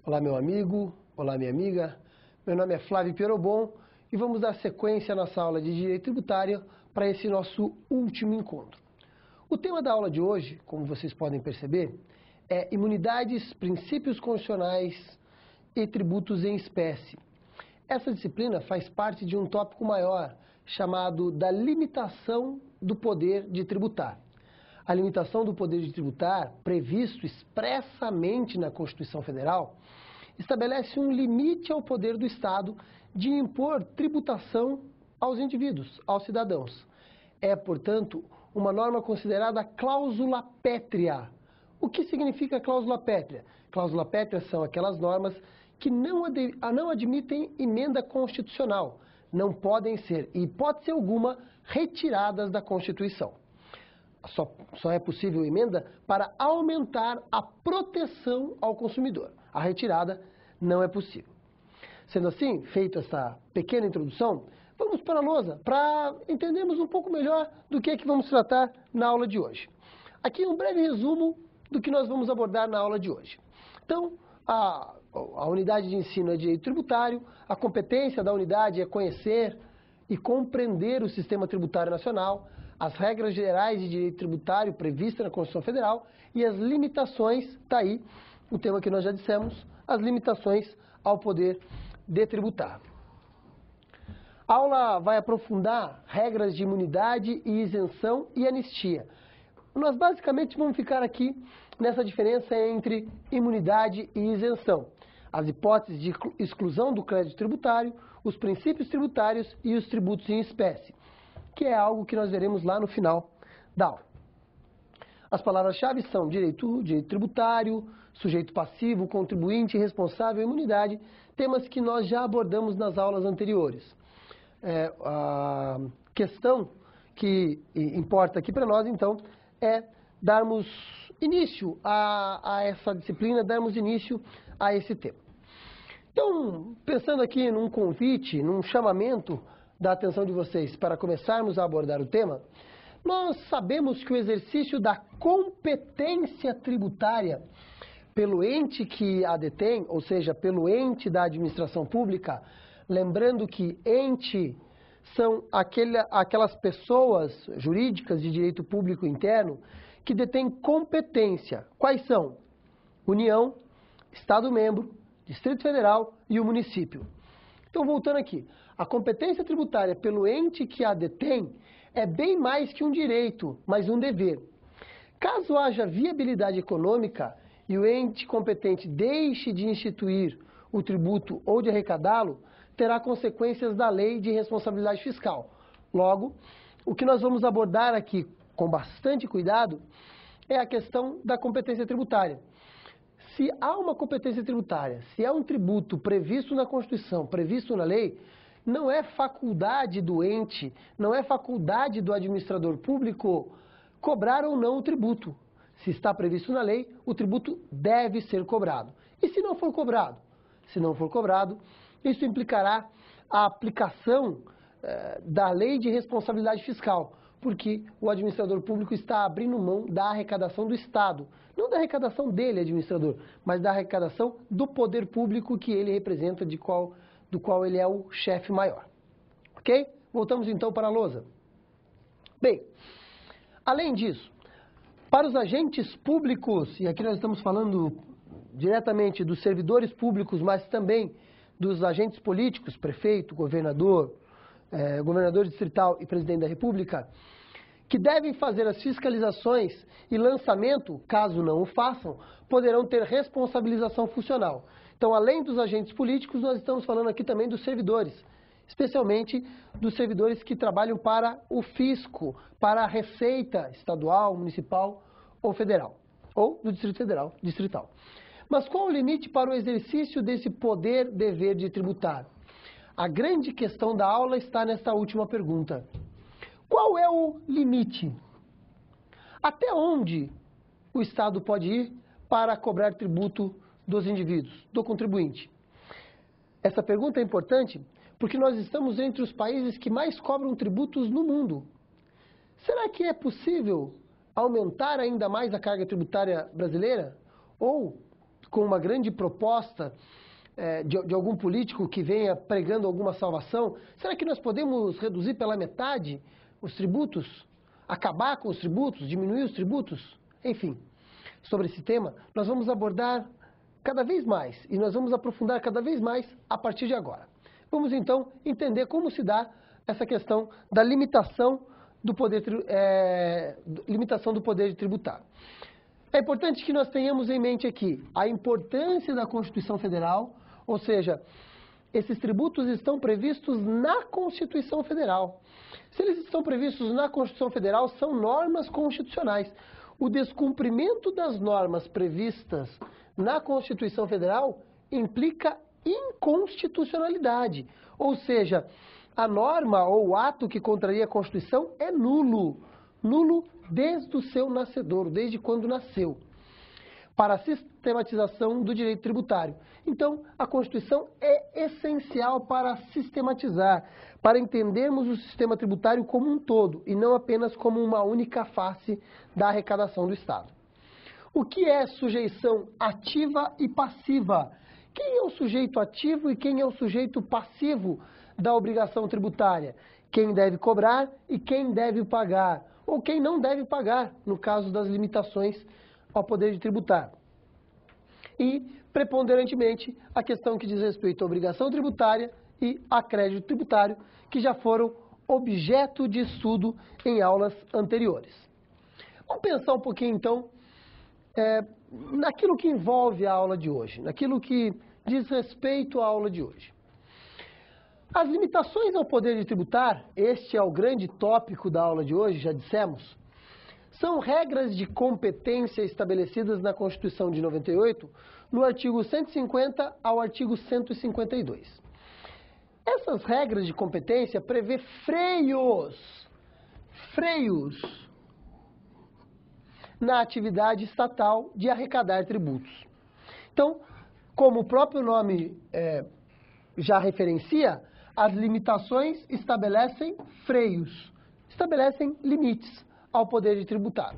Olá, meu amigo, olá, minha amiga. Meu nome é Flávio Pierobon e vamos dar sequência à nossa aula de Direito Tributário para esse nosso último encontro. O tema da aula de hoje, como vocês podem perceber, é imunidades, princípios constitucionais e tributos em espécie. Essa disciplina faz parte de um tópico maior, chamado da limitação do poder de tributar. A limitação do poder de tributar, previsto expressamente na Constituição Federal, estabelece um limite ao poder do Estado de impor tributação aos indivíduos, aos cidadãos. É, portanto, uma norma considerada cláusula pétrea. O que significa cláusula pétrea? Cláusula pétrea são aquelas normas que não admitem emenda constitucional, não podem ser, em hipótese alguma, retiradas da Constituição. Só é possível emenda para aumentar a proteção ao consumidor. A retirada não é possível. Sendo assim, feita essa pequena introdução, vamos para a lousa para entendermos um pouco melhor do que é que vamos tratar na aula de hoje. Aqui um breve resumo do que nós vamos abordar na aula de hoje. Então, a unidade de ensino é direito tributário, a competência da unidade é conhecer e compreender o sistema tributário nacional, as regras gerais de direito tributário previstas na Constituição Federal e as limitações, está aí o tema que nós já dissemos, as limitações ao poder de tributar. A aula vai aprofundar regras de imunidade e isenção e anistia. Nós basicamente vamos ficar aqui nessa diferença entre imunidade e isenção. As hipóteses de exclusão do crédito tributário, os princípios tributários e os tributos em espécie, que é algo que nós veremos lá no final da aula. As palavras-chave são direito tributário, sujeito passivo, contribuinte, responsável e imunidade, temas que nós já abordamos nas aulas anteriores. A questão que importa aqui para nós, então, é darmos início a essa disciplina, darmos início a esse tema. Então, pensando aqui num convite, num chamamento da atenção de vocês para começarmos a abordar o tema, nós sabemos que o exercício da competência tributária pelo ente que a detém, ou seja, pelo ente da administração pública, lembrando que ente são aquelas pessoas jurídicas de direito público interno que detêm competência. Quais são? União, Estado-membro, Distrito Federal e o município. Então, voltando aqui, a competência tributária pelo ente que a detém é bem mais que um direito, mas um dever. Caso haja viabilidade econômica e o ente competente deixe de instituir o tributo ou de arrecadá-lo, terá consequências da lei de responsabilidade fiscal. Logo, o que nós vamos abordar aqui com bastante cuidado é a questão da competência tributária. Se há uma competência tributária, se há um tributo previsto na Constituição, previsto na lei, não é faculdade do ente, não é faculdade do administrador público cobrar ou não o tributo. Se está previsto na lei, o tributo deve ser cobrado. E se não for cobrado? Se não for cobrado, isso implicará a aplicação da lei de responsabilidade fiscal, porque o administrador público está abrindo mão da arrecadação do Estado. Não da arrecadação dele, administrador, mas da arrecadação do poder público que ele representa, do qual ele é o chefe maior. Ok? Voltamos então para a lousa. Bem, além disso, para os agentes públicos, e aqui nós estamos falando diretamente dos servidores públicos, mas também dos agentes políticos, prefeito, governador, governador distrital e presidente da República, que devem fazer as fiscalizações e lançamento, caso não o façam, poderão ter responsabilização funcional. Então, além dos agentes políticos, nós estamos falando aqui também dos servidores, especialmente dos servidores que trabalham para o fisco, para a Receita Estadual, Municipal ou Federal, ou do Distrito Federal, distrital. Mas qual o limite para o exercício desse poder-dever de tributar? A grande questão da aula está nesta última pergunta. Qual é o limite? Até onde o Estado pode ir para cobrar tributo dos indivíduos, do contribuinte? Essa pergunta é importante porque nós estamos entre os países que mais cobram tributos no mundo. Será que é possível aumentar ainda mais a carga tributária brasileira? Ou com uma grande proposta de algum político que venha pregando alguma salvação? Será que nós podemos reduzir pela metade os tributos? Acabar com os tributos? Diminuir os tributos? Enfim, sobre esse tema nós vamos abordar cada vez mais e nós vamos aprofundar cada vez mais a partir de agora. Vamos então entender como se dá essa questão da limitação do poder tributário. É importante que nós tenhamos em mente aqui a importância da Constituição Federal, ou seja, esses tributos estão previstos na Constituição Federal. Se eles estão previstos na Constituição Federal, são normas constitucionais. O descumprimento das normas previstas na Constituição Federal implica inconstitucionalidade, ou seja, a norma ou o ato que contraria a Constituição é nulo. Nulo desde o seu nascedor, desde quando nasceu, para a sistematização do direito tributário. Então, a Constituição é essencial para sistematizar, para entendermos o sistema tributário como um todo, e não apenas como uma única face da arrecadação do Estado. O que é sujeição ativa e passiva? Quem é o sujeito ativo e quem é o sujeito passivo da obrigação tributária? Quem deve cobrar e quem deve pagar, ou quem não deve pagar, no caso das limitações ao poder de tributar. E, preponderantemente, a questão que diz respeito à obrigação tributária e a crédito tributário, que já foram objeto de estudo em aulas anteriores. Vamos pensar um pouquinho, então, naquilo que envolve a aula de hoje, naquilo que diz respeito à aula de hoje. As limitações ao poder de tributar, este é o grande tópico da aula de hoje, já dissemos, são regras de competência estabelecidas na Constituição de 98, no artigo 150 ao artigo 152. Essas regras de competência prevê freios na atividade estatal de arrecadar tributos. Então, como o próprio nome já referencia, as limitações estabelecem freios, estabelecem limites ao poder de tributar.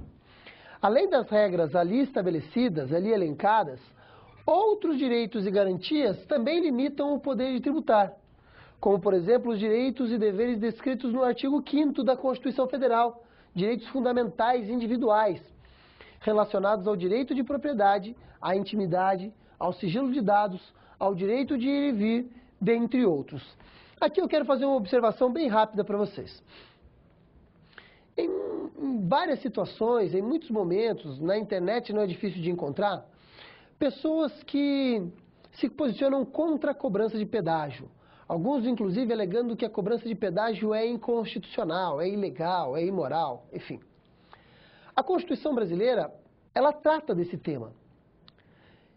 Além das regras ali estabelecidas, ali elencadas, outros direitos e garantias também limitam o poder de tributar, como, por exemplo, os direitos e deveres descritos no artigo 5º da Constituição Federal, direitos fundamentais individuais, relacionados ao direito de propriedade, à intimidade, ao sigilo de dados, ao direito de ir e vir, dentre outros. Aqui eu quero fazer uma observação bem rápida para vocês. Em várias situações, em muitos momentos, na internet não é difícil de encontrar, pessoas que se posicionam contra a cobrança de pedágio. Alguns, inclusive, alegando que a cobrança de pedágio é inconstitucional, é ilegal, é imoral, enfim. A Constituição brasileira, ela trata desse tema.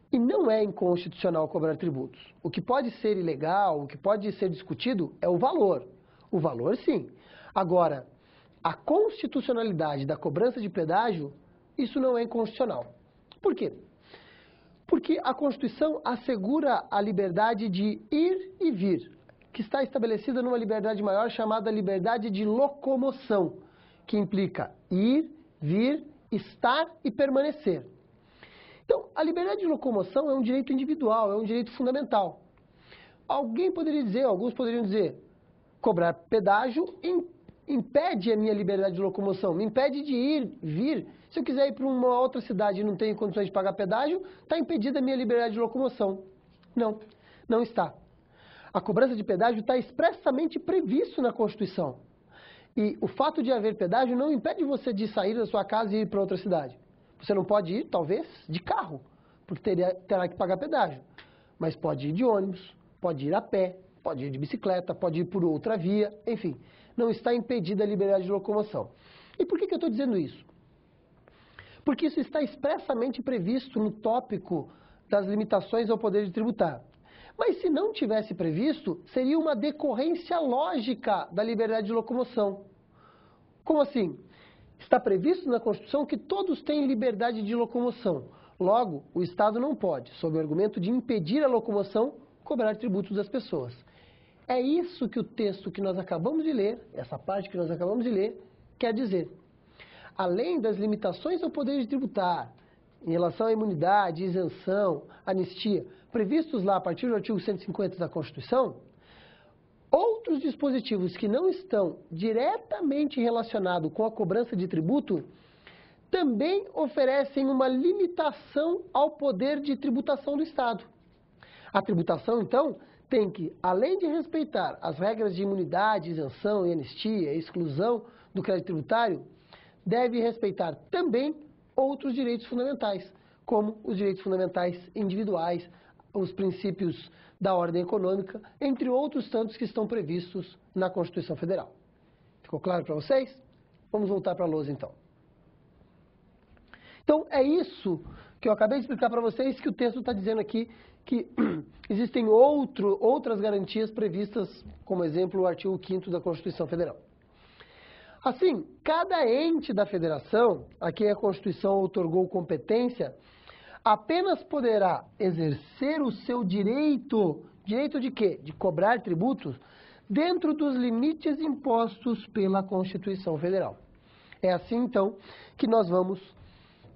E não é inconstitucional cobrar tributos. O que pode ser ilegal, o que pode ser discutido é o valor. O valor, sim. Agora, a constitucionalidade da cobrança de pedágio, isso não é inconstitucional. Por quê? Porque a Constituição assegura a liberdade de ir e vir, que está estabelecida numa liberdade maior chamada liberdade de locomoção, que implica ir, vir, estar e permanecer. Então, a liberdade de locomoção é um direito individual, é um direito fundamental. Alguns poderiam dizer, cobrar pedágio impede a minha liberdade de locomoção, me impede de ir, vir. Se eu quiser ir para uma outra cidade e não tenho condições de pagar pedágio, está impedida a minha liberdade de locomoção. Não, não está. A cobrança de pedágio está expressamente previsto na Constituição. E o fato de haver pedágio não impede você de sair da sua casa e ir para outra cidade. Você não pode ir, talvez, de carro, porque terá que pagar pedágio. Mas pode ir de ônibus, pode ir a pé, pode ir de bicicleta, pode ir por outra via, enfim. Não está impedida a liberdade de locomoção. E por que eu estou dizendo isso? Porque isso está expressamente previsto no tópico das limitações ao poder de tributar. Mas se não tivesse previsto, seria uma decorrência lógica da liberdade de locomoção. Como assim? Está previsto na Constituição que todos têm liberdade de locomoção. Logo, o Estado não pode, sob o argumento de impedir a locomoção, cobrar tributos das pessoas. É isso que o texto que nós acabamos de ler, essa parte que nós acabamos de ler, quer dizer. Além das limitações ao poder de tributar em relação à imunidade, isenção, anistia, previstos lá a partir do artigo 150 da Constituição, outros dispositivos que não estão diretamente relacionados com a cobrança de tributo também oferecem uma limitação ao poder de tributação do Estado. A tributação, então, tem que, além de respeitar as regras de imunidade, isenção e anistia, exclusão do crédito tributário, deve respeitar também outros direitos fundamentais, como os direitos fundamentais individuais, os princípios da ordem econômica, entre outros tantos que estão previstos na Constituição Federal. Ficou claro para vocês? Vamos voltar para a lousa, então. Então, é isso que eu acabei de explicar para vocês, que o texto está dizendo aqui que existem outras garantias previstas, como exemplo, o artigo 5º da Constituição Federal. Assim, cada ente da federação, a quem a Constituição outorgou competência, apenas poderá exercer o seu direito de quê? De cobrar tributos dentro dos limites impostos pela Constituição Federal. É assim, então, que nós vamos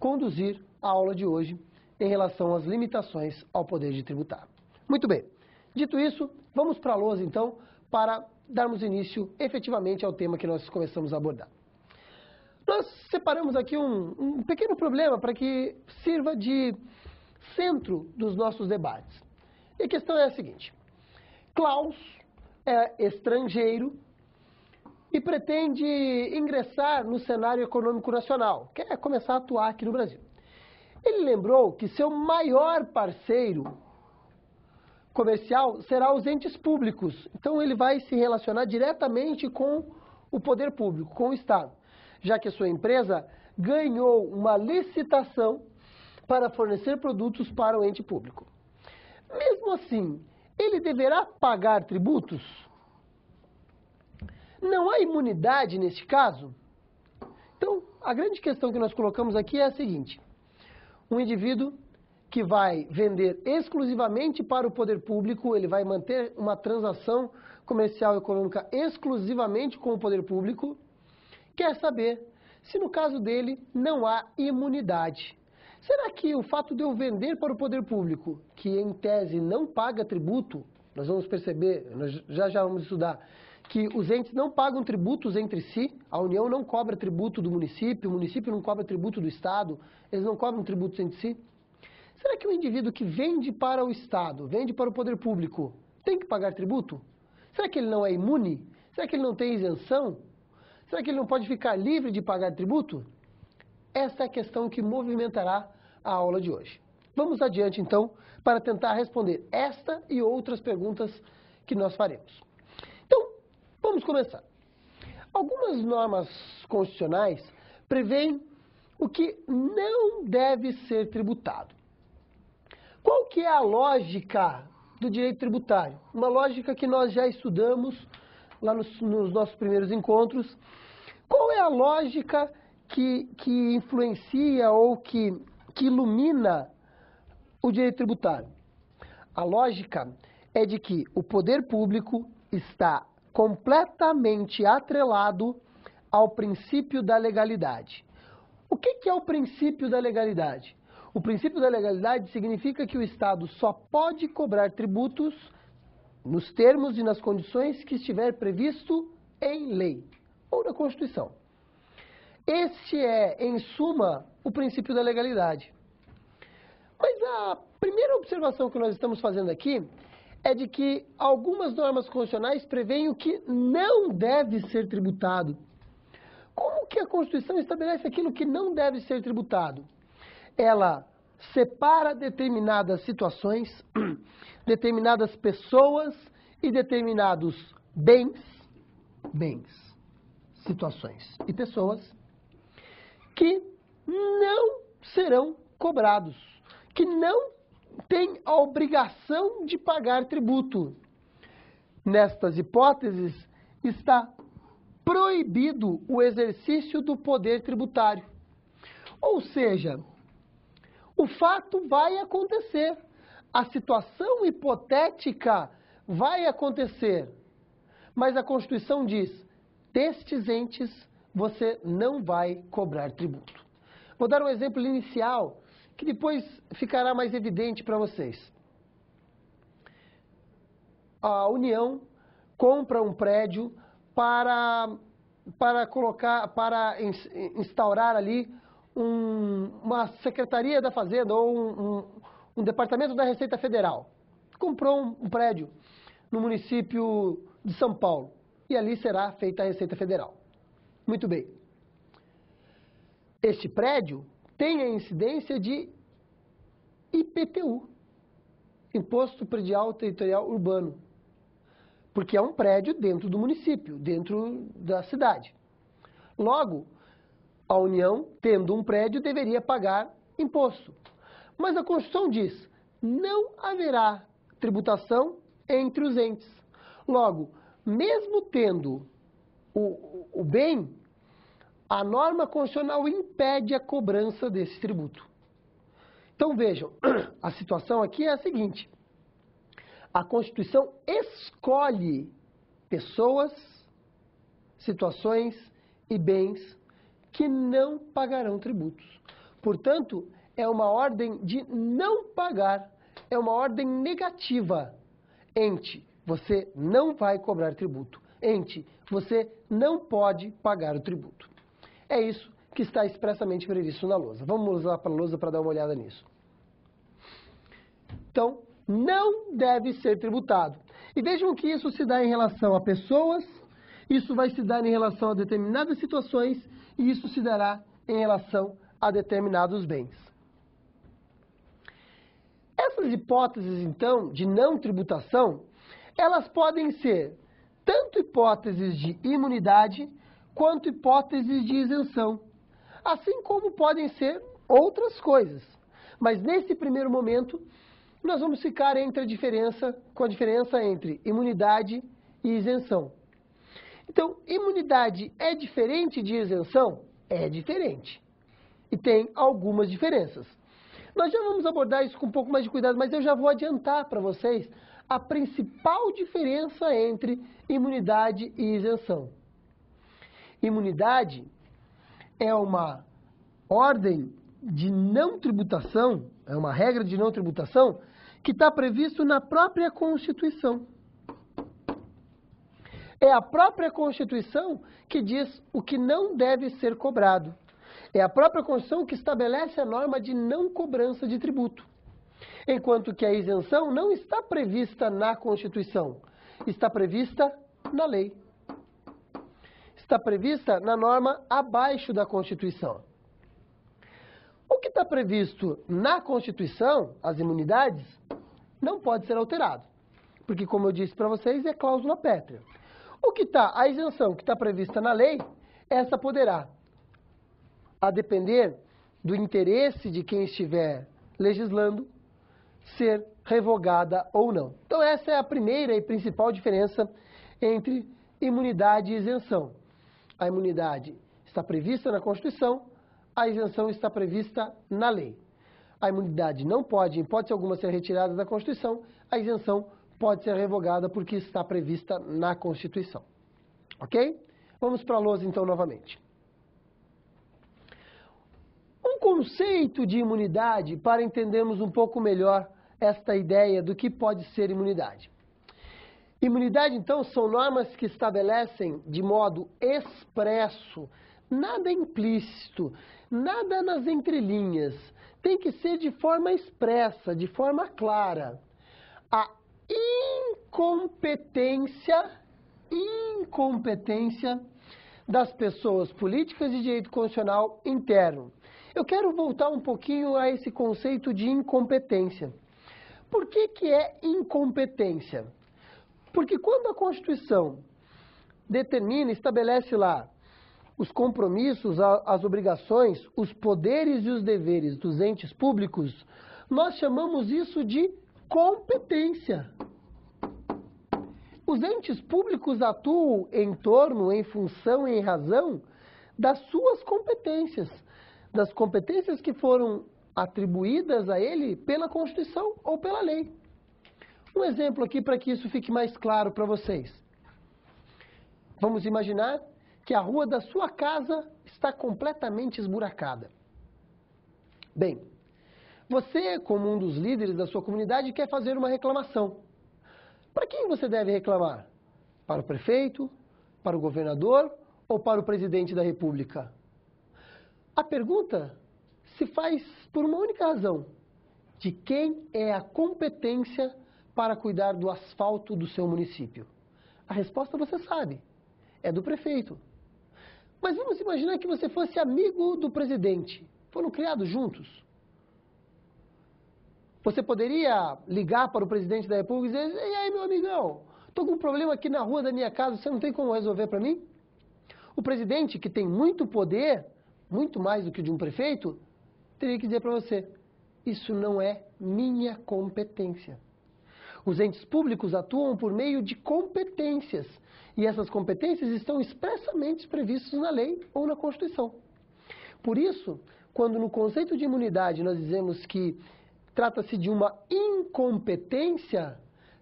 conduzir a aula de hoje em relação às limitações ao poder de tributar. Muito bem. Dito isso, vamos para a lousa, então, para darmos início efetivamente ao tema que nós começamos a abordar. Nós separamos aqui um pequeno problema para que sirva de centro dos nossos debates. E a questão é a seguinte: Klaus é estrangeiro e pretende ingressar no cenário econômico nacional, quer começar a atuar aqui no Brasil. Ele lembrou que seu maior parceiro comercial será os entes públicos. Então ele vai se relacionar diretamente com o poder público, com o Estado, já que a sua empresa ganhou uma licitação para fornecer produtos para o ente público. Mesmo assim, ele deverá pagar tributos? Não há imunidade neste caso? Então, a grande questão que nós colocamos aqui é a seguinte: um indivíduo que vai vender exclusivamente para o poder público, ele vai manter uma transação comercial e econômica exclusivamente com o poder público, quer saber se no caso dele não há imunidade. Será que o fato de eu vender para o poder público, que em tese não paga tributo, nós vamos perceber, nós já vamos estudar, que os entes não pagam tributos entre si, a União não cobra tributo do município, o município não cobra tributo do Estado, eles não cobram tributos entre si. Será que o indivíduo que vende para o Estado, vende para o poder público, tem que pagar tributo? Será que ele não é imune? Será que ele não tem isenção? Será que ele não pode ficar livre de pagar tributo? Essa é a questão que movimentará a aula de hoje. Vamos adiante, então, para tentar responder esta e outras perguntas que nós faremos. Então, vamos começar. Algumas normas constitucionais prevêem o que não deve ser tributado. Qual que é a lógica do direito tributário? Uma lógica que nós já estudamos lá nos nossos primeiros encontros. Qual é a lógica que influencia ou que ilumina o direito tributário? A lógica é de que o poder público está completamente atrelado ao princípio da legalidade. O que é o princípio da legalidade? O princípio da legalidade significa que o Estado só pode cobrar tributos nos termos e nas condições que estiver previsto em lei ou na Constituição. Este é, em suma, o princípio da legalidade. Mas a primeira observação que nós estamos fazendo aqui é de que algumas normas constitucionais prevêem o que não deve ser tributado. Como que a Constituição estabelece aquilo que não deve ser tributado? Ela separa determinadas situações, determinadas pessoas e determinados bens, situações e pessoas que não serão cobrados, que não têm a obrigação de pagar tributo. Nestas hipóteses, está proibido o exercício do poder tributário. Ou seja, o fato vai acontecer, a situação hipotética vai acontecer, mas a Constituição diz: destes entes você não vai cobrar tributo. Vou dar um exemplo inicial que depois ficará mais evidente para vocês. A União compra um prédio para instaurar ali uma Secretaria da Fazenda ou um departamento da Receita Federal. Comprou um prédio no município de São Paulo e ali será feita a Receita Federal. Muito bem. Este prédio tem a incidência de IPTU, Imposto Predial Territorial Urbano, porque é um prédio dentro do município, dentro da cidade. Logo, a União, tendo um prédio, deveria pagar imposto. Mas a Constituição diz, não haverá tributação entre os entes. Logo, mesmo tendo o bem, a norma constitucional impede a cobrança desse tributo. Então vejam, a situação aqui é a seguinte. A Constituição escolhe pessoas, situações e bens que não pagarão tributos. Portanto, é uma ordem de não pagar, é uma ordem negativa. Ente, você não vai cobrar tributo. Ente, você não pode pagar o tributo. É isso que está expressamente previsto na lousa. Vamos lá para a lousa para dar uma olhada nisso. Então, não deve ser tributado. E vejam que isso se dá em relação a pessoas, isso vai se dar em relação a determinadas situações e isso se dará em relação a determinados bens. Essas hipóteses, então, de não tributação, elas podem ser tanto hipóteses de imunidade quanto hipóteses de isenção, assim como podem ser outras coisas. Mas nesse primeiro momento, nós vamos ficar com a diferença entre imunidade e isenção. Então, imunidade é diferente de isenção? É diferente. E tem algumas diferenças. Nós já vamos abordar isso com um pouco mais de cuidado, mas eu já vou adiantar para vocês a principal diferença entre imunidade e isenção. Imunidade é uma ordem de não tributação, é uma regra de não tributação que está previsto na própria Constituição. É a própria Constituição que diz o que não deve ser cobrado. É a própria Constituição que estabelece a norma de não cobrança de tributo. Enquanto que a isenção não está prevista na Constituição, está prevista na lei. Está prevista na norma abaixo da Constituição. O que está previsto na Constituição, as imunidades, não pode ser alterado. Porque, como eu disse para vocês, é cláusula pétrea. A isenção que está prevista na lei, essa poderá, a depender do interesse de quem estiver legislando, ser revogada ou não. Então, essa é a primeira e principal diferença entre imunidade e isenção. A imunidade está prevista na Constituição, a isenção está prevista na lei. A imunidade não pode, em hipótese alguma, ser retirada da Constituição, a isenção pode ser revogada porque está prevista na Constituição. Ok? Vamos para a lousa, então, novamente. Um conceito de imunidade para entendermos um pouco melhor esta ideia do que pode ser imunidade. Imunidade, então, são normas que estabelecem de modo expresso, nada implícito, nada nas entrelinhas. Tem que ser de forma expressa, de forma clara. A incompetência das pessoas políticas de direito constitucional interno. Eu quero voltar um pouquinho a esse conceito de incompetência. Por que é incompetência? Porque quando a Constituição determina, estabelece lá os compromissos, as obrigações, os poderes e os deveres dos entes públicos, nós chamamos isso de competência. Os entes públicos atuam em torno, em função e em razão das suas competências, das competências que foram atribuídas a ele pela Constituição ou pela lei. Um exemplo aqui para que isso fique mais claro para vocês. Vamos imaginar que a rua da sua casa está completamente esburacada. Bem, Você, como um dos líderes da sua comunidade, quer fazer uma reclamação. Para quem você deve reclamar? Para o prefeito, para o governador ou para o presidente da República? A pergunta se faz por uma única razão: de quem é a competência para cuidar do asfalto do seu município? A resposta você sabe, é do prefeito. Mas vamos imaginar que você fosse amigo do presidente, foram criados juntos. Você poderia ligar para o presidente da República e dizer: e aí, meu amigão, estou com um problema aqui na rua da minha casa, você não tem como resolver para mim? O presidente, que tem muito poder, muito mais do que o de um prefeito, teria que dizer para você: isso não é minha competência. Os entes públicos atuam por meio de competências, e essas competências estão expressamente previstas na lei ou na Constituição. Por isso, quando no conceito de imunidade nós dizemos que trata-se de uma incompetência,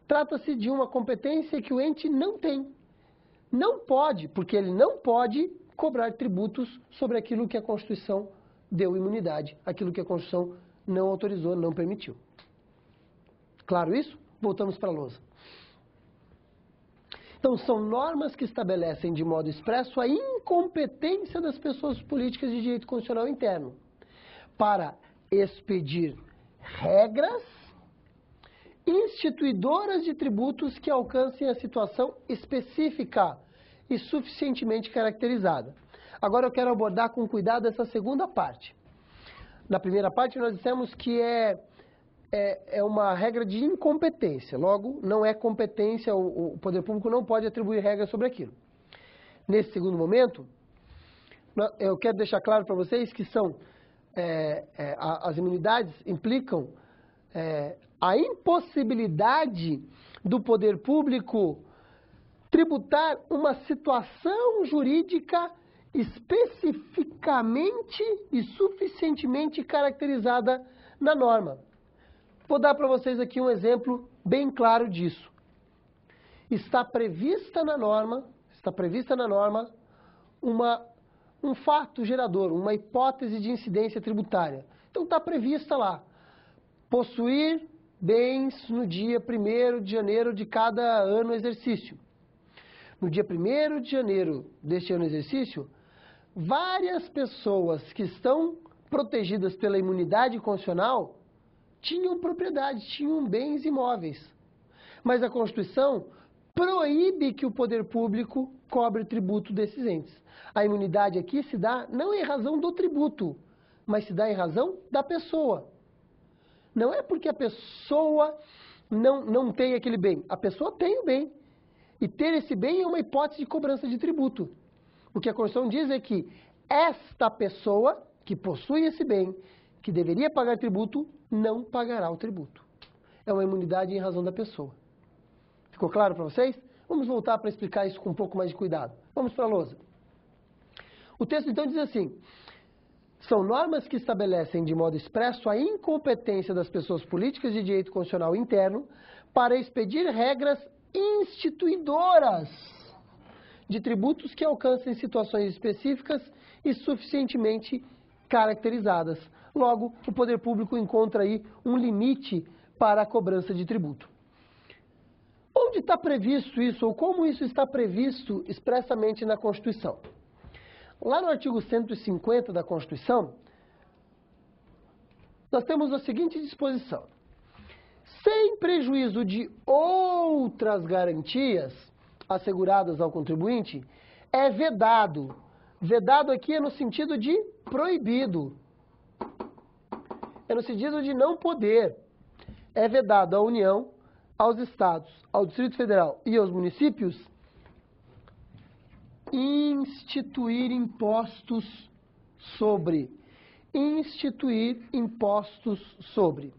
trata-se de uma competência que o ente não tem. Não pode, porque ele não pode cobrar tributos sobre aquilo que a Constituição deu imunidade, aquilo que a Constituição não autorizou, não permitiu. Claro isso? Voltamos para a lousa. Então, são normas que estabelecem de modo expresso a incompetência das pessoas políticas de direito constitucional interno para expedir regras instituidoras de tributos que alcancem a situação específica e suficientemente caracterizada. Agora eu quero abordar com cuidado essa segunda parte. Na primeira parte nós dissemos que é uma regra de incompetência, logo não é competência, o poder público não pode atribuir regras sobre aquilo. Nesse segundo momento, eu quero deixar claro para vocês que as imunidades implicam a impossibilidade do poder público tributar uma situação jurídica especificamente e suficientemente caracterizada na norma. Vou dar para vocês aqui um exemplo bem claro disso. Está prevista na norma um fato gerador, uma hipótese de incidência tributária. Então está prevista lá: possuir bens no dia 1º de janeiro de cada ano exercício. No dia 1º de janeiro deste ano exercício, várias pessoas que estão protegidas pela imunidade constitucional tinham propriedades, tinham bens imóveis. Mas a Constituição proíbe que o poder público cobre tributo desses entes. A imunidade aqui se dá não em razão do tributo, mas se dá em razão da pessoa. Não é porque a pessoa não tem aquele bem. A pessoa tem o bem. E ter esse bem é uma hipótese de cobrança de tributo. O que a Constituição diz é que esta pessoa que possui esse bem, que deveria pagar tributo, não pagará o tributo. É uma imunidade em razão da pessoa. Ficou claro para vocês? Vamos voltar para explicar isso com um pouco mais de cuidado. Vamos para a lousa. O texto então diz assim: são normas que estabelecem de modo expresso a incompetência das pessoas políticas de direito constitucional interno para expedir regras instituidoras de tributos que alcancem situações específicas e suficientemente caracterizadas. Logo, o poder público encontra aí um limite para a cobrança de tributo. Onde está previsto isso, ou como isso está previsto expressamente na Constituição? Lá no artigo 150 da Constituição, nós temos a seguinte disposição: sem prejuízo de outras garantias asseguradas ao contribuinte, é vedado. Vedado aqui é no sentido de proibido. É no sentido de não poder. É vedado à União, aos Estados, ao Distrito Federal e aos municípios instituir impostos sobre.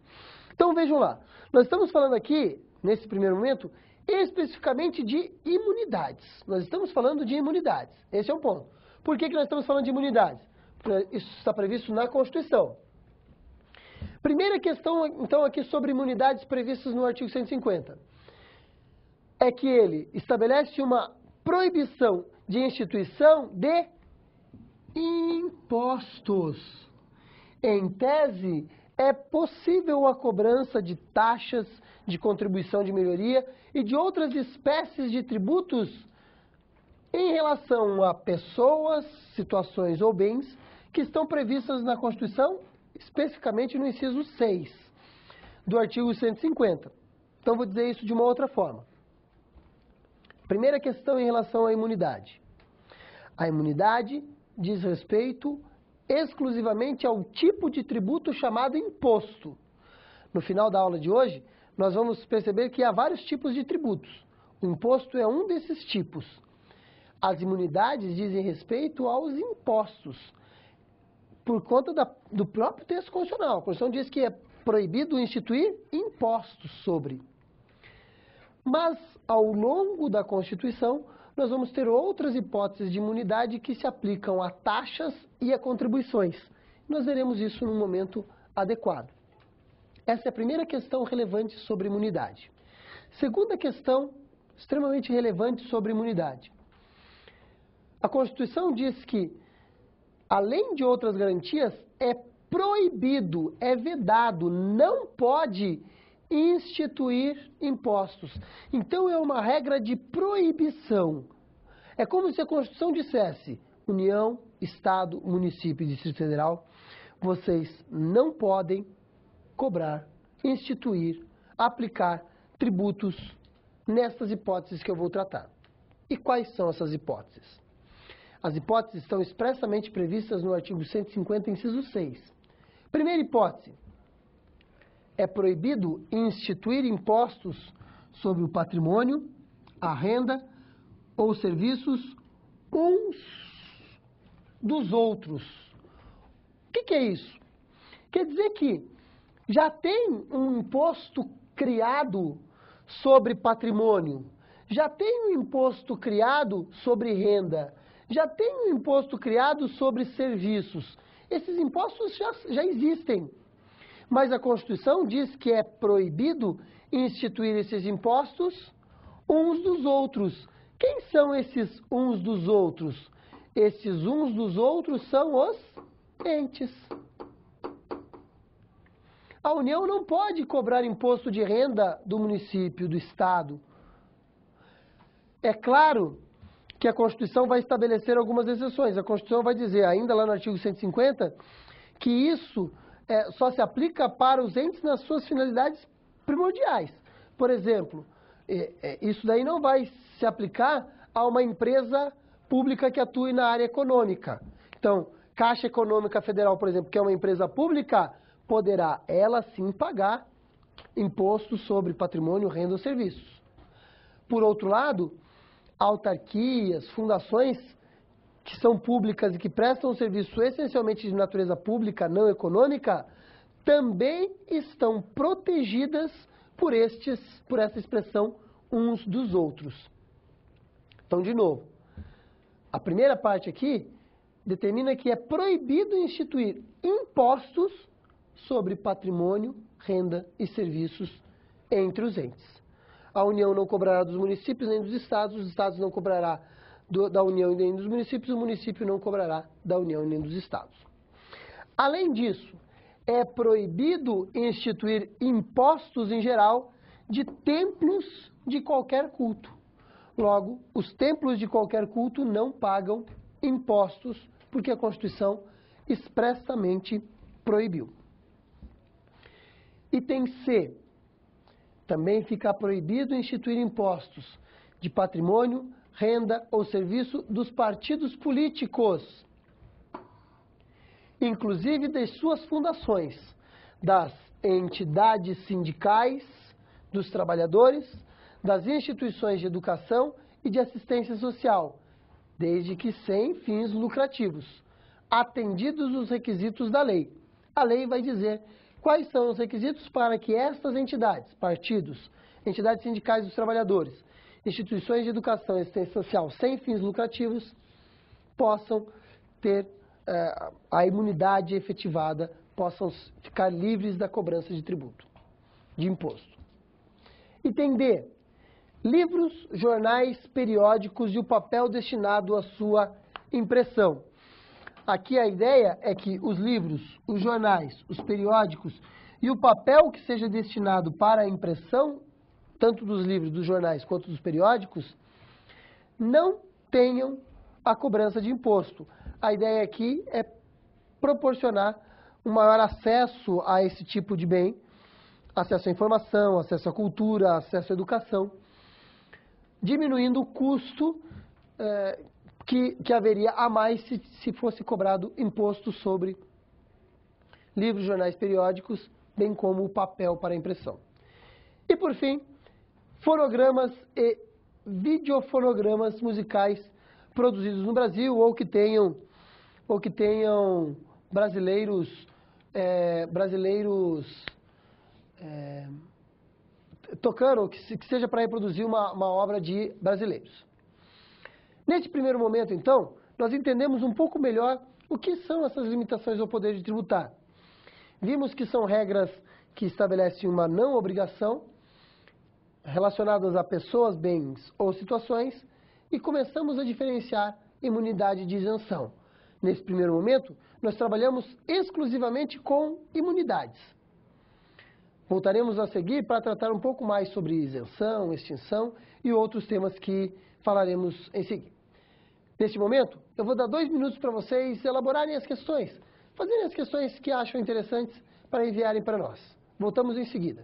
Então vejam lá, nós estamos falando aqui, nesse primeiro momento, especificamente de imunidades. Nós estamos falando de imunidades. Esse é um ponto. Por que nós estamos falando de imunidades? Porque isso está previsto na Constituição. Primeira questão, então, aqui sobre imunidades previstas no artigo 150. É que ele estabelece uma proibição de instituição de impostos. Em tese, é possível a cobrança de taxas de contribuição de melhoria e de outras espécies de tributos em relação a pessoas, situações ou bens que estão previstas na Constituição, especificamente no inciso 6 do artigo 150. Então, vou dizer isso de uma outra forma. Primeira questão em relação à imunidade. A imunidade diz respeito exclusivamente ao tipo de tributo chamado imposto. No final da aula de hoje, nós vamos perceber que há vários tipos de tributos. O imposto é um desses tipos. As imunidades dizem respeito aos impostos, por conta do próprio texto constitucional. A Constituição diz que é proibido instituir impostos sobre. Mas, ao longo da Constituição, nós vamos ter outras hipóteses de imunidade que se aplicam a taxas e a contribuições. Nós veremos isso num momento adequado. Essa é a primeira questão relevante sobre imunidade. Segunda questão, extremamente relevante sobre imunidade. A Constituição diz que, além de outras garantias, é proibido, é vedado, não pode instituir impostos. Então, é uma regra de proibição. É como se a Constituição dissesse: União, Estado, Município e Distrito Federal, vocês não podem cobrar, instituir, aplicar tributos nessas hipóteses que eu vou tratar. E quais são essas hipóteses? As hipóteses estão expressamente previstas no artigo 150, inciso 6. Primeira hipótese: é proibido instituir impostos sobre o patrimônio, a renda ou serviços uns dos outros. O que é isso? Quer dizer que já tem um imposto criado sobre patrimônio, já tem um imposto criado sobre renda, já tem um imposto criado sobre serviços. Esses impostos já existem. Mas a Constituição diz que é proibido instituir esses impostos uns dos outros. Quem são esses uns dos outros? Esses uns dos outros são os entes. A União não pode cobrar imposto de renda do município, do Estado. É claro que a Constituição vai estabelecer algumas exceções. A Constituição vai dizer, ainda lá no artigo 150, que isso só se aplica para os entes nas suas finalidades primordiais. Por exemplo, isso daí não vai se aplicar a uma empresa pública que atue na área econômica. Então, Caixa Econômica Federal, por exemplo, que é uma empresa pública, poderá, ela sim, pagar impostos sobre patrimônio, renda ou serviços. Por outro lado, autarquias, fundações que são públicas e que prestam serviço essencialmente de natureza pública, não econômica, também estão protegidas por essa expressão uns dos outros. Então, de novo, a primeira parte aqui determina que é proibido instituir impostos sobre patrimônio, renda e serviços entre os entes. A União não cobrará dos municípios nem dos estados, os estados não cobrará da União nem dos municípios, o município não cobrará da União nem dos estados. Além disso, é proibido instituir impostos em geral de templos de qualquer culto. Logo, os templos de qualquer culto não pagam impostos, porque a Constituição expressamente proibiu. Item C. Também fica proibido instituir impostos de patrimônio, renda ou serviço dos partidos políticos, inclusive das suas fundações, das entidades sindicais, dos trabalhadores, das instituições de educação e de assistência social, desde que sem fins lucrativos, atendidos os requisitos da lei. A lei vai dizer quais são os requisitos para que estas entidades, partidos, entidades sindicais dos trabalhadores, instituições de educação e assistência social sem fins lucrativos possam ter a imunidade efetivada, possam ficar livres da cobrança de tributo, de imposto. Item D. Livros, jornais, periódicos e o papel destinado à sua impressão. Aqui a ideia é que os livros, os jornais, os periódicos e o papel que seja destinado para a impressão, tanto dos livros, dos jornais quanto dos periódicos, não tenham a cobrança de imposto. A ideia aqui é proporcionar um maior acesso a esse tipo de bem, acesso à informação, acesso à cultura, acesso à educação, diminuindo o custo que haveria a mais se fosse cobrado imposto sobre livros, jornais, periódicos, bem como o papel para impressão. E por fim, fonogramas e videofonogramas musicais produzidos no Brasil ou que tenham brasileiros tocando, que seja para reproduzir uma obra de brasileiros. Neste primeiro momento, então, nós entendemos um pouco melhor o que são essas limitações ao poder de tributar. Vimos que são regras que estabelecem uma não obrigação relacionadas a pessoas, bens ou situações e começamos a diferenciar imunidade de isenção. Nesse primeiro momento, nós trabalhamos exclusivamente com imunidades. Voltaremos a seguir para tratar um pouco mais sobre isenção, extinção e outros temas que falaremos em seguida. Neste momento, eu vou dar 2 minutos para vocês elaborarem as questões, fazerem as questões que acham interessantes para enviarem para nós. Voltamos em seguida.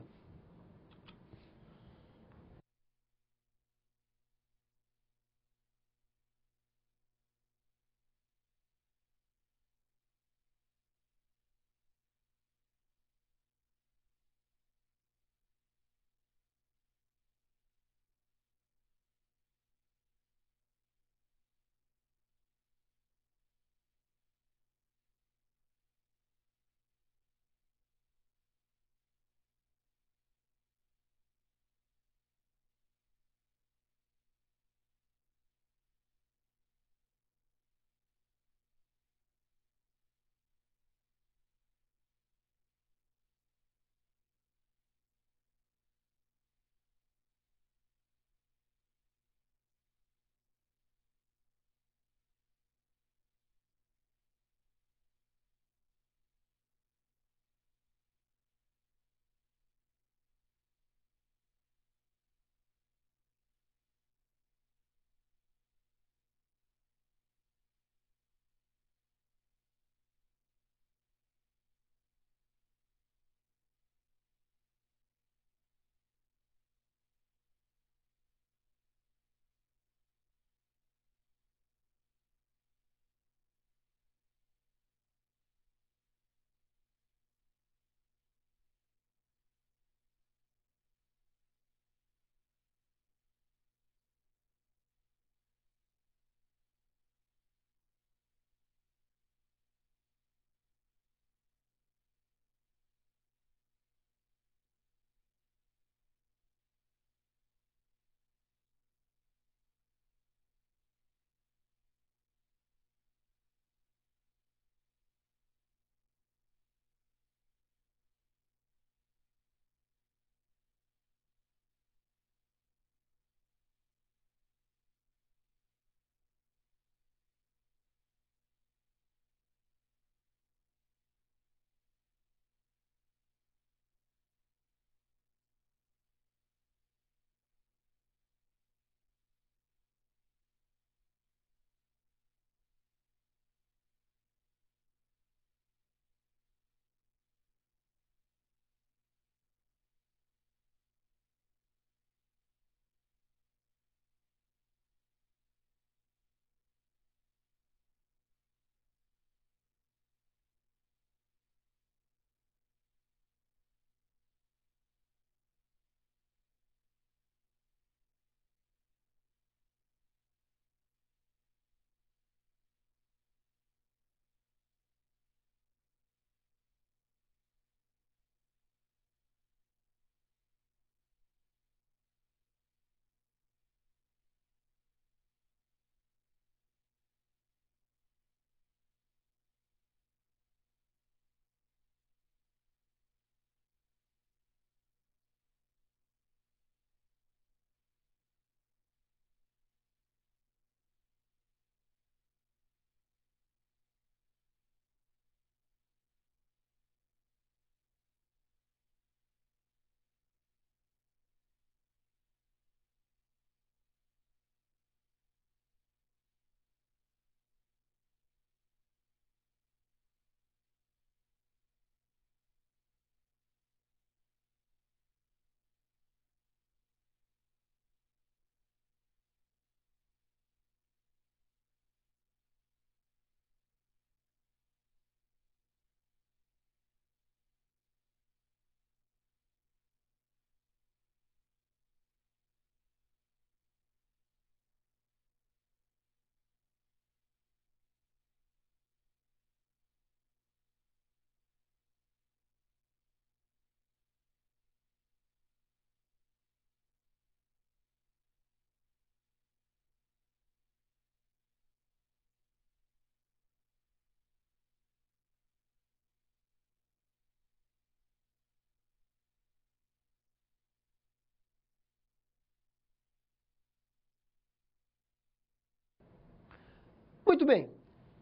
Muito bem,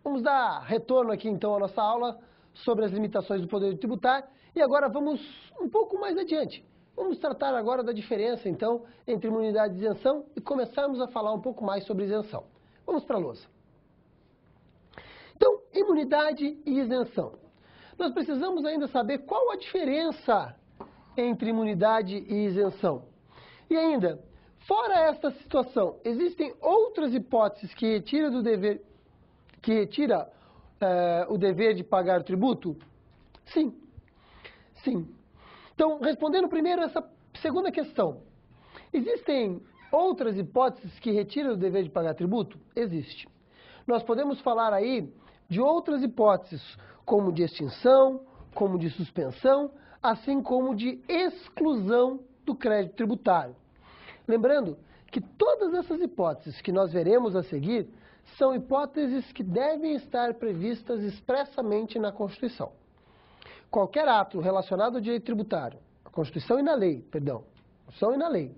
vamos dar retorno aqui então à nossa aula sobre as limitações do poder tributário e agora vamos um pouco mais adiante. Vamos tratar agora da diferença então entre imunidade e isenção e começarmos a falar um pouco mais sobre isenção. Vamos para a lousa. Então, imunidade e isenção. Nós precisamos ainda saber qual a diferença entre imunidade e isenção. E ainda, fora esta situação, existem outras hipóteses que retiram o dever de pagar o tributo? Sim. Sim. Então, respondendo primeiro essa segunda questão, existem outras hipóteses que retiram o dever de pagar tributo? Existe. Nós podemos falar aí de outras hipóteses, como de extinção, como de suspensão, assim como de exclusão do crédito tributário. Lembrando que todas essas hipóteses que nós veremos a seguir são hipóteses que devem estar previstas expressamente na Constituição. Qualquer ato relacionado ao direito tributário, a Constituição e na lei, Constituição e na lei,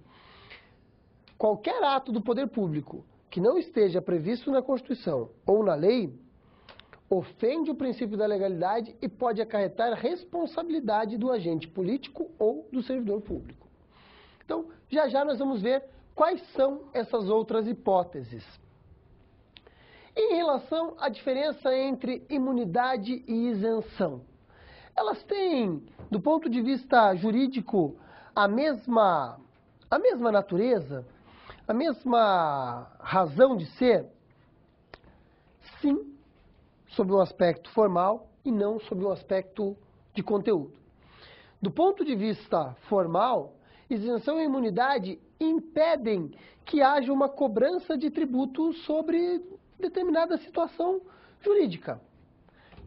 qualquer ato do poder público que não esteja previsto na Constituição ou na lei, ofende o princípio da legalidade e pode acarretar responsabilidade do agente político ou do servidor público. Então, já já nós vamos ver quais são essas outras hipóteses. Em relação à diferença entre imunidade e isenção, elas têm, do ponto de vista jurídico, a mesma natureza, a mesma razão de ser? Sim, sob um aspecto formal e não sob um aspecto de conteúdo. Do ponto de vista formal, isenção e imunidade impedem que haja uma cobrança de tributo sobre determinada situação jurídica.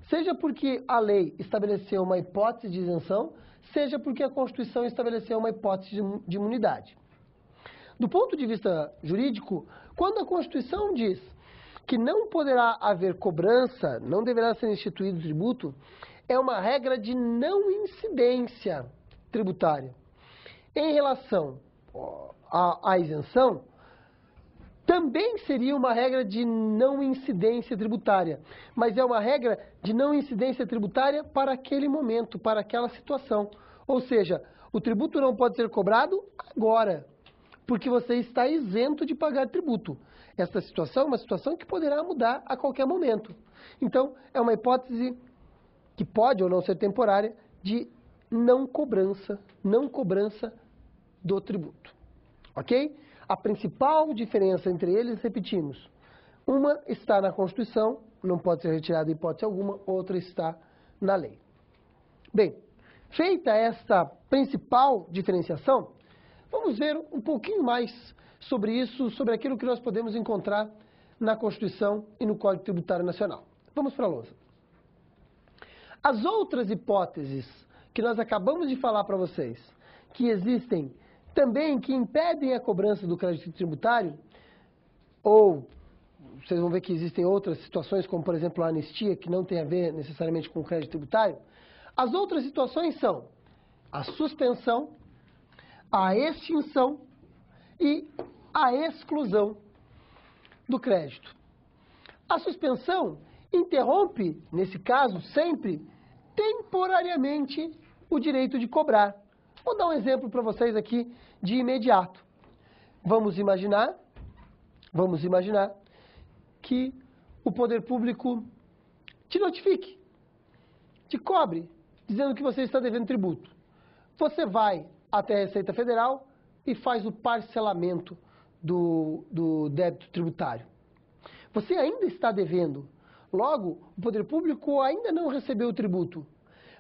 Seja porque a lei estabeleceu uma hipótese de isenção, seja porque a Constituição estabeleceu uma hipótese de imunidade. Do ponto de vista jurídico, quando a Constituição diz que não poderá haver cobrança, não deverá ser instituído tributo, é uma regra de não incidência tributária. Em relação à isenção, também seria uma regra de não incidência tributária, mas é uma regra de não incidência tributária para aquele momento, para aquela situação. Ou seja, o tributo não pode ser cobrado agora, porque você está isento de pagar tributo. Esta situação é uma situação que poderá mudar a qualquer momento. Então, é uma hipótese que pode ou não ser temporária de não cobrança do tributo. Ok? A principal diferença entre eles, repetimos, uma está na Constituição, não pode ser retirada em hipótese alguma, outra está na lei. Bem, feita esta principal diferenciação, vamos ver um pouquinho mais sobre isso, sobre aquilo que nós podemos encontrar na Constituição e no Código Tributário Nacional. Vamos para a lousa. As outras hipóteses que nós acabamos de falar para vocês, que existem também, que impedem a cobrança do crédito tributário, ou vocês vão ver que existem outras situações, como por exemplo a anistia, que não tem a ver necessariamente com o crédito tributário. As outras situações são a suspensão, a extinção e a exclusão do crédito. A suspensão interrompe, nesse caso, sempre, temporariamente, o direito de cobrar. Vou dar um exemplo para vocês aqui de imediato. Vamos imaginar que o poder público te notifique, te cobre, dizendo que você está devendo tributo. Você vai até a Receita Federal e faz o parcelamento do débito tributário. Você ainda está devendo. Logo, o poder público ainda não recebeu o tributo.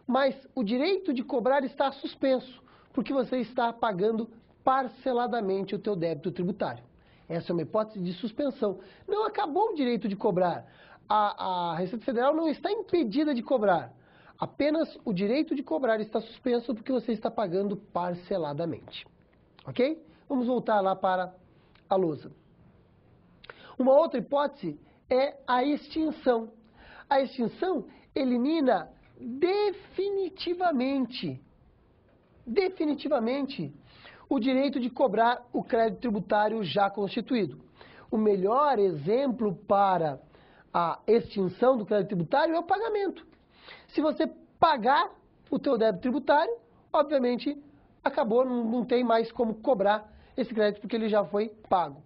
Mas o direito de cobrar está suspenso, porque você está pagando parceladamente o teu débito tributário. Essa é uma hipótese de suspensão. Não acabou o direito de cobrar. A Receita Federal não está impedida de cobrar. Apenas o direito de cobrar está suspenso porque você está pagando parceladamente. Ok? Vamos voltar lá para a lousa. Uma outra hipótese é a extinção. A extinção elimina definitivamente o direito de cobrar o crédito tributário já constituído. O melhor exemplo para a extinção do crédito tributário é o pagamento. Se você pagar o teu débito tributário, obviamente, acabou, não tem mais como cobrar esse crédito porque ele já foi pago.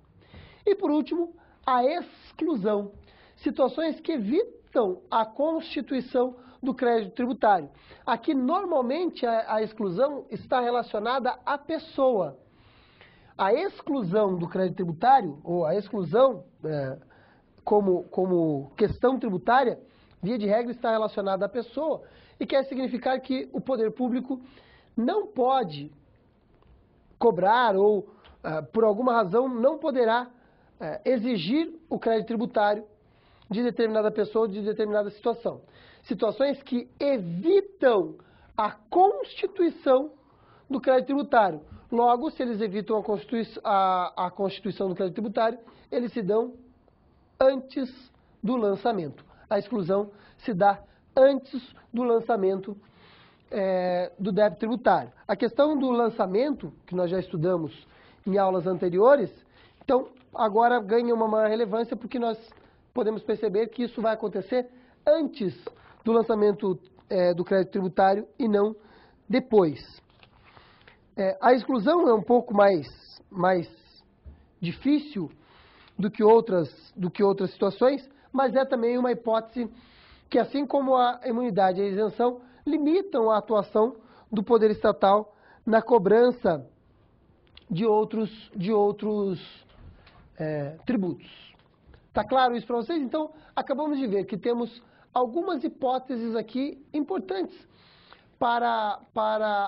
E por último, a exclusão. Situações que evitam a constituição do crédito tributário. Aqui, normalmente, a exclusão está relacionada à pessoa. A exclusão do crédito tributário, ou a exclusão como questão tributária, via de regra, está relacionada à pessoa e quer significar que o poder público não pode cobrar ou, por alguma razão, não poderá exigir o crédito tributário de determinada pessoa ou de determinada situação. Situações que evitam a constituição do crédito tributário. Logo, se eles evitam a constituição do crédito tributário, eles se dão antes do lançamento. A exclusão se dá antes do lançamento do débito tributário. A questão do lançamento, que nós já estudamos em aulas anteriores, então agora ganha uma maior relevância porque nós podemos perceber que isso vai acontecer antes do lançamento do crédito tributário e não depois. A exclusão é um pouco mais difícil do que outras situações, mas é também uma hipótese que, assim como a imunidade e a isenção, limitam a atuação do poder estatal na cobrança de outros tributos. Está claro isso para vocês? Então, acabamos de ver que temos algumas hipóteses aqui importantes para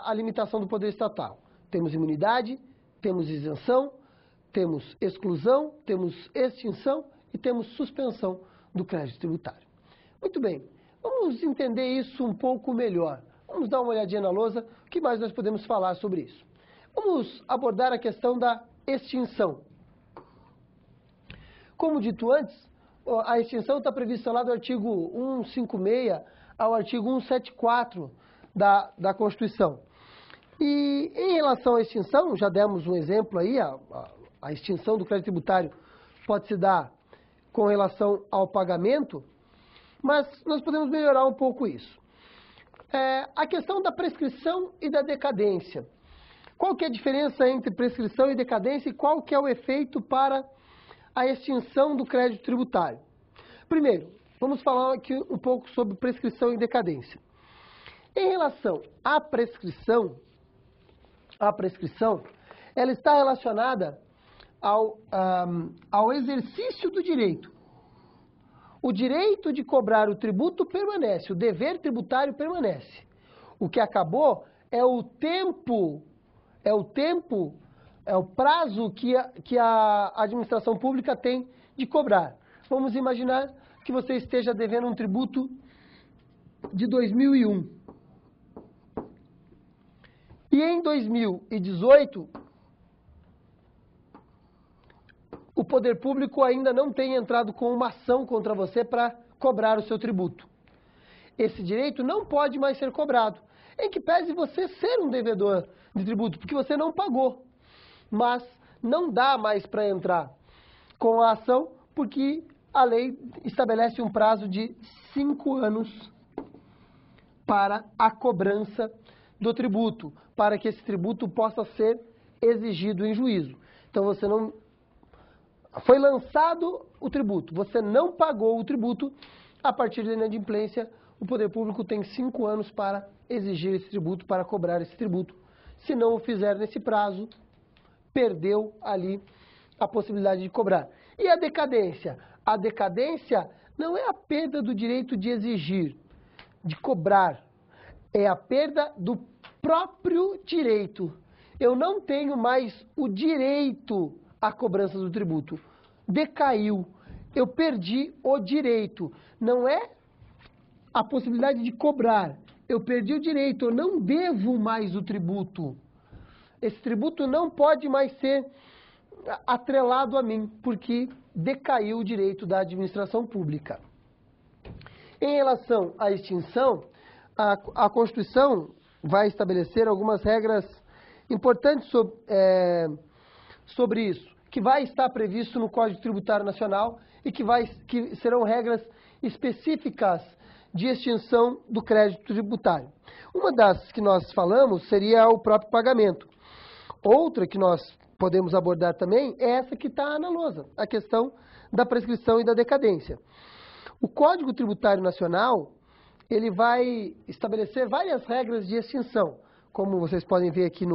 a limitação do poder estatal. Temos imunidade, temos isenção, temos exclusão, temos extinção e temos suspensão do crédito tributário. Muito bem, vamos entender isso um pouco melhor. Vamos dar uma olhadinha na lousa, o que mais nós podemos falar sobre isso? Vamos abordar a questão da extinção. Como dito antes, a extinção está prevista lá do artigo 156 ao artigo 174 da Constituição. E em relação à extinção, já demos um exemplo aí, a extinção do crédito tributário pode se dar com relação ao pagamento, mas nós podemos melhorar um pouco isso. A questão da prescrição e da decadência. Qual que é a diferença entre prescrição e decadência e qual que é o efeito para a extinção do crédito tributário? Primeiro, vamos falar aqui um pouco sobre prescrição e decadência. Em relação à prescrição, ela está relacionada ao exercício do direito. O direito de cobrar o tributo permanece, o dever tributário permanece. O que acabou é o prazo que a administração pública tem de cobrar. Vamos imaginar que você esteja devendo um tributo de 2001. E em 2018, o poder público ainda não tem entrado com uma ação contra você para cobrar o seu tributo. Esse direito não pode mais ser cobrado, em que pese você ser um devedor de tributo, porque você não pagou. Mas não dá mais para entrar com a ação, porque a lei estabelece um prazo de 5 anos para a cobrança do tributo, para que esse tributo possa ser exigido em juízo. Então, você não... Foi lançado o tributo, você não pagou o tributo, a partir da inadimplência, o poder público tem 5 anos para exigir esse tributo, para cobrar esse tributo. Se não o fizer nesse prazo, perdeu ali a possibilidade de cobrar. E a decadência? A decadência não é a perda do direito de exigir, de cobrar. É a perda do próprio direito. Eu não tenho mais o direito à cobrança do tributo. Decaiu. Eu perdi o direito. Não é a possibilidade de cobrar. Eu perdi o direito. Eu não devo mais o tributo. Esse tributo não pode mais ser atrelado a mim, porque decaiu o direito da administração pública. Em relação à extinção, a Constituição vai estabelecer algumas regras importantes sobre isso, que vai estar previsto no Código Tributário Nacional e que serão regras específicas de extinção do crédito tributário. Uma das que nós falamos seria o próprio pagamento. Outra que nós podemos abordar também é essa que está na lousa, a questão da prescrição e da decadência. O Código Tributário Nacional, ele vai estabelecer várias regras de extinção. Como vocês podem ver aqui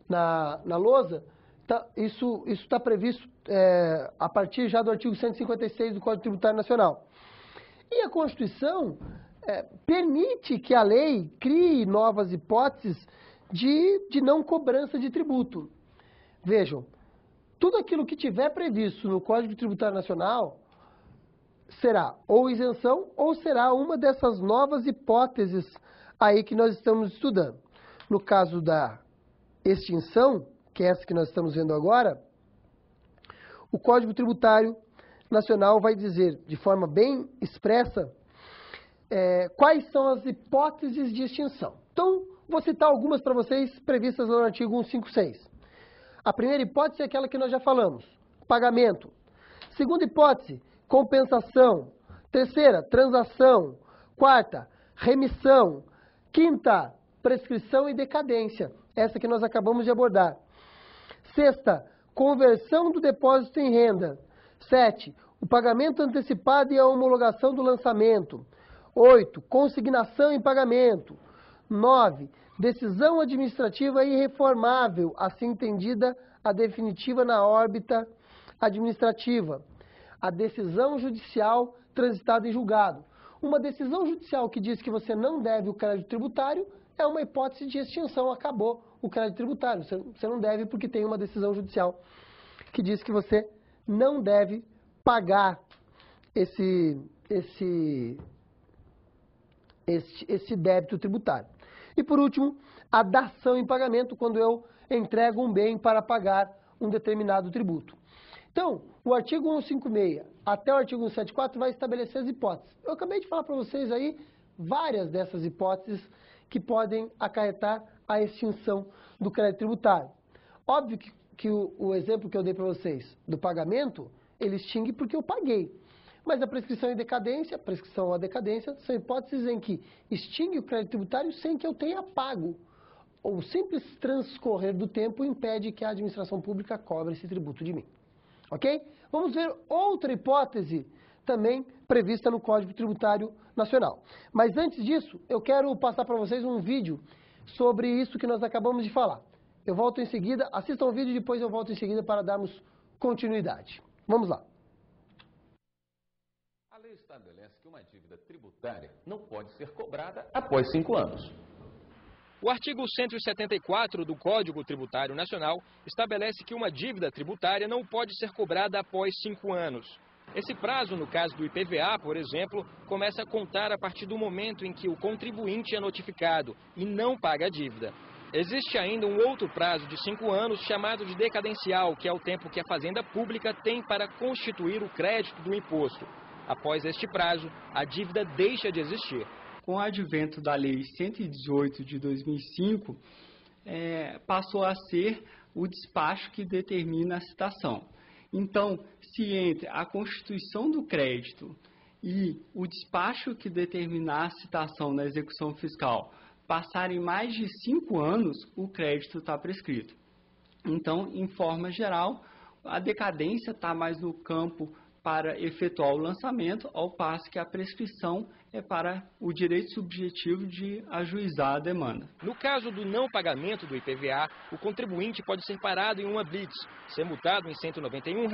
na lousa, isso está previsto a partir já do artigo 156 do Código Tributário Nacional. E a Constituição permite que a lei crie novas hipóteses de não cobrança de tributo. Vejam, tudo aquilo que tiver previsto no Código Tributário Nacional será ou isenção ou será uma dessas novas hipóteses aí que nós estamos estudando. No caso da extinção, que é essa que nós estamos vendo agora, o Código Tributário Nacional vai dizer de forma bem expressa quais são as hipóteses de extinção. Então, vou citar algumas para vocês previstas no artigo 156. A primeira hipótese é aquela que nós já falamos, pagamento. Segunda hipótese, compensação. Terceira, transação. Quarta, remissão. Quinta, prescrição e decadência. Essa que nós acabamos de abordar. Sexta, conversão do depósito em renda. 7, o pagamento antecipado e a homologação do lançamento. 8, consignação em pagamento. 9, decisão administrativa irreformável, assim entendida a definitiva na órbita administrativa. A decisão judicial transitada em julgado. Uma decisão judicial que diz que você não deve o crédito tributário é uma hipótese de extinção, acabou o crédito tributário. Você não deve porque tem uma decisão judicial que diz que você não deve pagar esse débito tributário. E por último, a dação em pagamento, quando eu entrego um bem para pagar um determinado tributo. Então, o artigo 156 até o artigo 174 vai estabelecer as hipóteses. Eu acabei de falar para vocês aí várias dessas hipóteses que podem acarretar a extinção do crédito tributário. Óbvio que o exemplo que eu dei para vocês do pagamento, ele extingue porque eu paguei. Mas a prescrição e decadência, prescrição ou a decadência, são hipóteses em que extingue o crédito tributário sem que eu tenha pago. O simples transcorrer do tempo impede que a administração pública cobre esse tributo de mim. Ok? Vamos ver outra hipótese também prevista no Código Tributário Nacional. Mas antes disso, eu quero passar para vocês um vídeo sobre isso que nós acabamos de falar. Eu volto em seguida, assistam o vídeo e depois eu volto em seguida para darmos continuidade. Vamos lá. A lei estabelece que uma dívida tributária não pode ser cobrada após 5 anos. O artigo 174 do Código Tributário Nacional estabelece que uma dívida tributária não pode ser cobrada após 5 anos. Esse prazo, no caso do IPVA, por exemplo, começa a contar a partir do momento em que o contribuinte é notificado e não paga a dívida. Existe ainda um outro prazo de 5 anos chamado de decadencial, que é o tempo que a Fazenda Pública tem para constituir o crédito do imposto. Após este prazo, a dívida deixa de existir. Com o advento da Lei 118 de 2005, passou a ser o despacho que determina a citação. Então, se entre a constituição do crédito e o despacho que determinar a citação na execução fiscal passarem mais de 5 anos, o crédito está prescrito. Então, em forma geral, a decadência está mais no campo para efetuar o lançamento, ao passo que a prescrição é para o direito subjetivo de ajuizar a demanda. No caso do não pagamento do IPVA, o contribuinte pode ser parado em uma blitz, ser multado em R$ 191,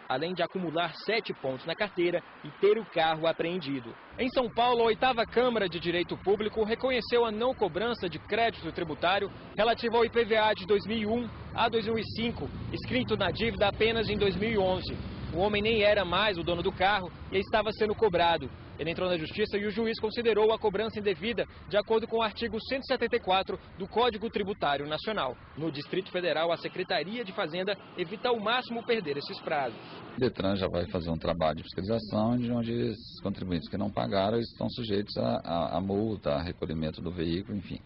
além de acumular 7 pontos na carteira e ter o carro apreendido. Em São Paulo, a 8ª Câmara de Direito Público reconheceu a não cobrança de crédito tributário relativo ao IPVA de 2001 a 2005, escrito na dívida apenas em 2011. O homem nem era mais o dono do carro e estava sendo cobrado. Ele entrou na justiça e o juiz considerou a cobrança indevida de acordo com o artigo 174 do Código Tributário Nacional. No Distrito Federal, a Secretaria de Fazenda evita ao máximo perder esses prazos. O Detran já vai fazer um trabalho de fiscalização onde os contribuintes que não pagaram estão sujeitos a multa, a recolhimento do veículo, enfim.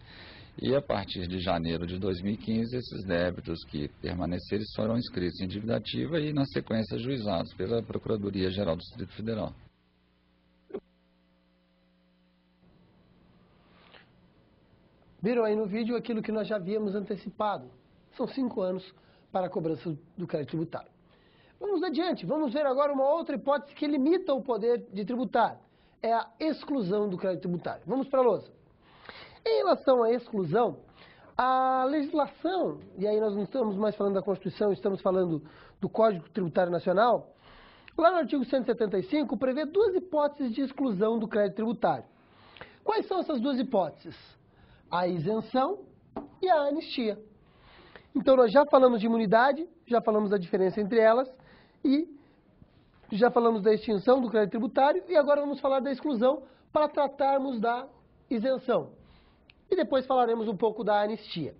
E a partir de janeiro de 2015, esses débitos que permanecerem serão inscritos em dívida ativa e, na sequência, ajuizados pela Procuradoria-Geral do Distrito Federal. Viram aí no vídeo aquilo que nós já havíamos antecipado. São 5 anos para a cobrança do crédito tributário. Vamos adiante, vamos ver agora uma outra hipótese que limita o poder de tributar. É a exclusão do crédito tributário. Vamos para a lousa. Em relação à exclusão, a legislação, e aí nós não estamos mais falando da Constituição, estamos falando do Código Tributário Nacional, lá no artigo 175 prevê 2 hipóteses de exclusão do crédito tributário. Quais são essas 2 hipóteses? A isenção e a anistia. Então nós já falamos de imunidade, já falamos da diferença entre elas e já falamos da extinção do crédito tributário e agora vamos falar da exclusão para tratarmos da isenção. E depois falaremos um pouco da anistia.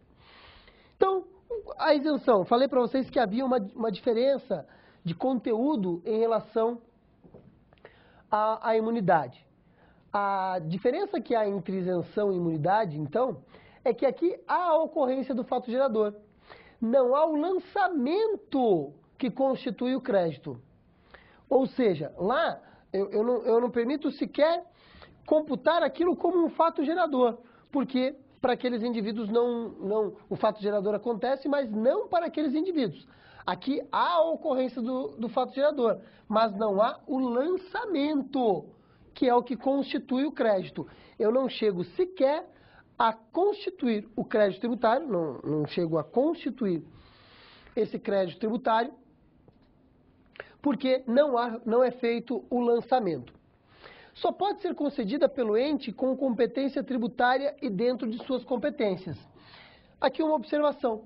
Então, a isenção. Falei para vocês que havia uma diferença de conteúdo em relação à imunidade. A diferença que há entre isenção e imunidade, então, é que aqui há a ocorrência do fato gerador. Não há o lançamento que constitui o crédito. Ou seja, lá eu não permito sequer computar aquilo como um fato gerador, porque para aqueles indivíduos o fato gerador acontece, mas não para aqueles indivíduos. Aqui há a ocorrência do fato gerador, mas não há o lançamento, que é o que constitui o crédito. Eu não chego sequer a constituir o crédito tributário, não chego a constituir esse crédito tributário, porque não é feito o lançamento. Só pode ser concedida pelo ente com competência tributária e dentro de suas competências. Aqui uma observação.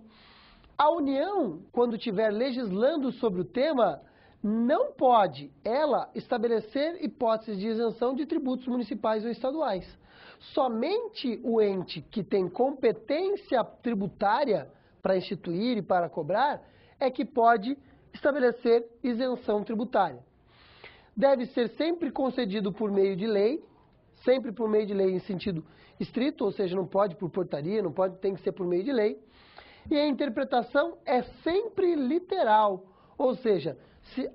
A União, quando estiver legislando sobre o tema, não pode, ela, estabelecer hipóteses de isenção de tributos municipais ou estaduais. Somente o ente que tem competência tributária para instituir e para cobrar é que pode estabelecer isenção tributária. Deve ser sempre concedido por meio de lei, sempre por meio de lei em sentido estrito, ou seja, não pode por portaria, não pode, tem que ser por meio de lei. E a interpretação é sempre literal, ou seja,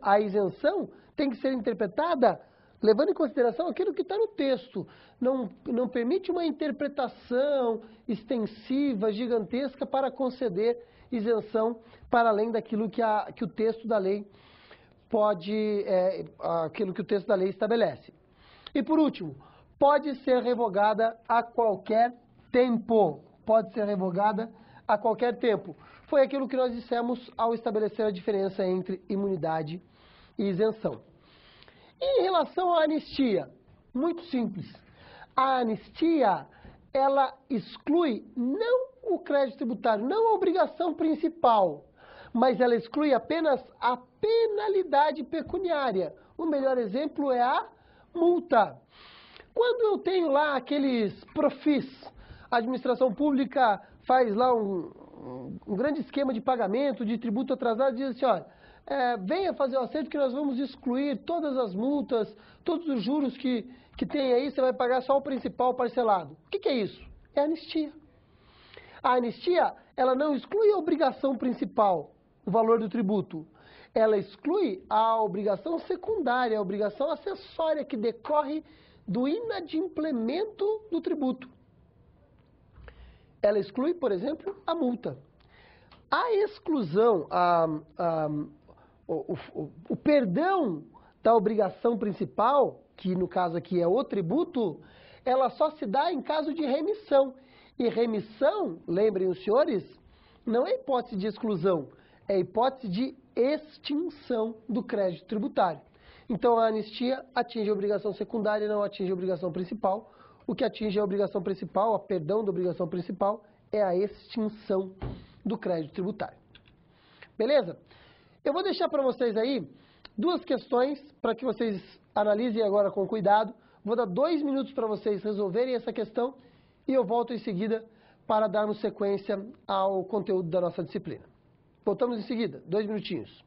a isenção tem que ser interpretada levando em consideração aquilo que está no texto. Não permite uma interpretação extensiva, gigantesca para conceder isenção para além daquilo que o texto da lei aquilo que o texto da lei estabelece. E por último, pode ser revogada a qualquer tempo. Pode ser revogada a qualquer tempo. Foi aquilo que nós dissemos ao estabelecer a diferença entre imunidade e isenção. E em relação à anistia, muito simples. A anistia, ela exclui não o crédito tributário, não a obrigação principal, mas ela exclui apenas a penalidade pecuniária. O melhor exemplo é a multa. Quando eu tenho lá aqueles profis, a administração pública faz lá um grande esquema de pagamento, de tributo atrasado, diz assim, olha, venha fazer o acerto que nós vamos excluir todas as multas, todos os juros que tem aí, você vai pagar só o principal parcelado. O que é isso? É anistia. A anistia, ela não exclui a obrigação principal, o valor do tributo. Ela exclui a obrigação secundária, a obrigação acessória que decorre do inadimplemento do tributo. Ela exclui, por exemplo, a multa. A exclusão, o perdão da obrigação principal, que no caso aqui é o tributo, ela só se dá em caso de remissão. E remissão, lembrem os senhores, não é hipótese de exclusão, é hipótese de extinção do crédito tributário. Então a anistia atinge a obrigação secundária e não atinge a obrigação principal. O que atinge a obrigação principal, a perdão da obrigação principal, é a extinção do crédito tributário. Beleza? Eu vou deixar para vocês aí 2 questões para que vocês analisem agora com cuidado. Vou dar 2 minutos para vocês resolverem essa questão e eu volto em seguida para darmos sequência ao conteúdo da nossa disciplina. Voltamos em seguida, 2 minutinhos.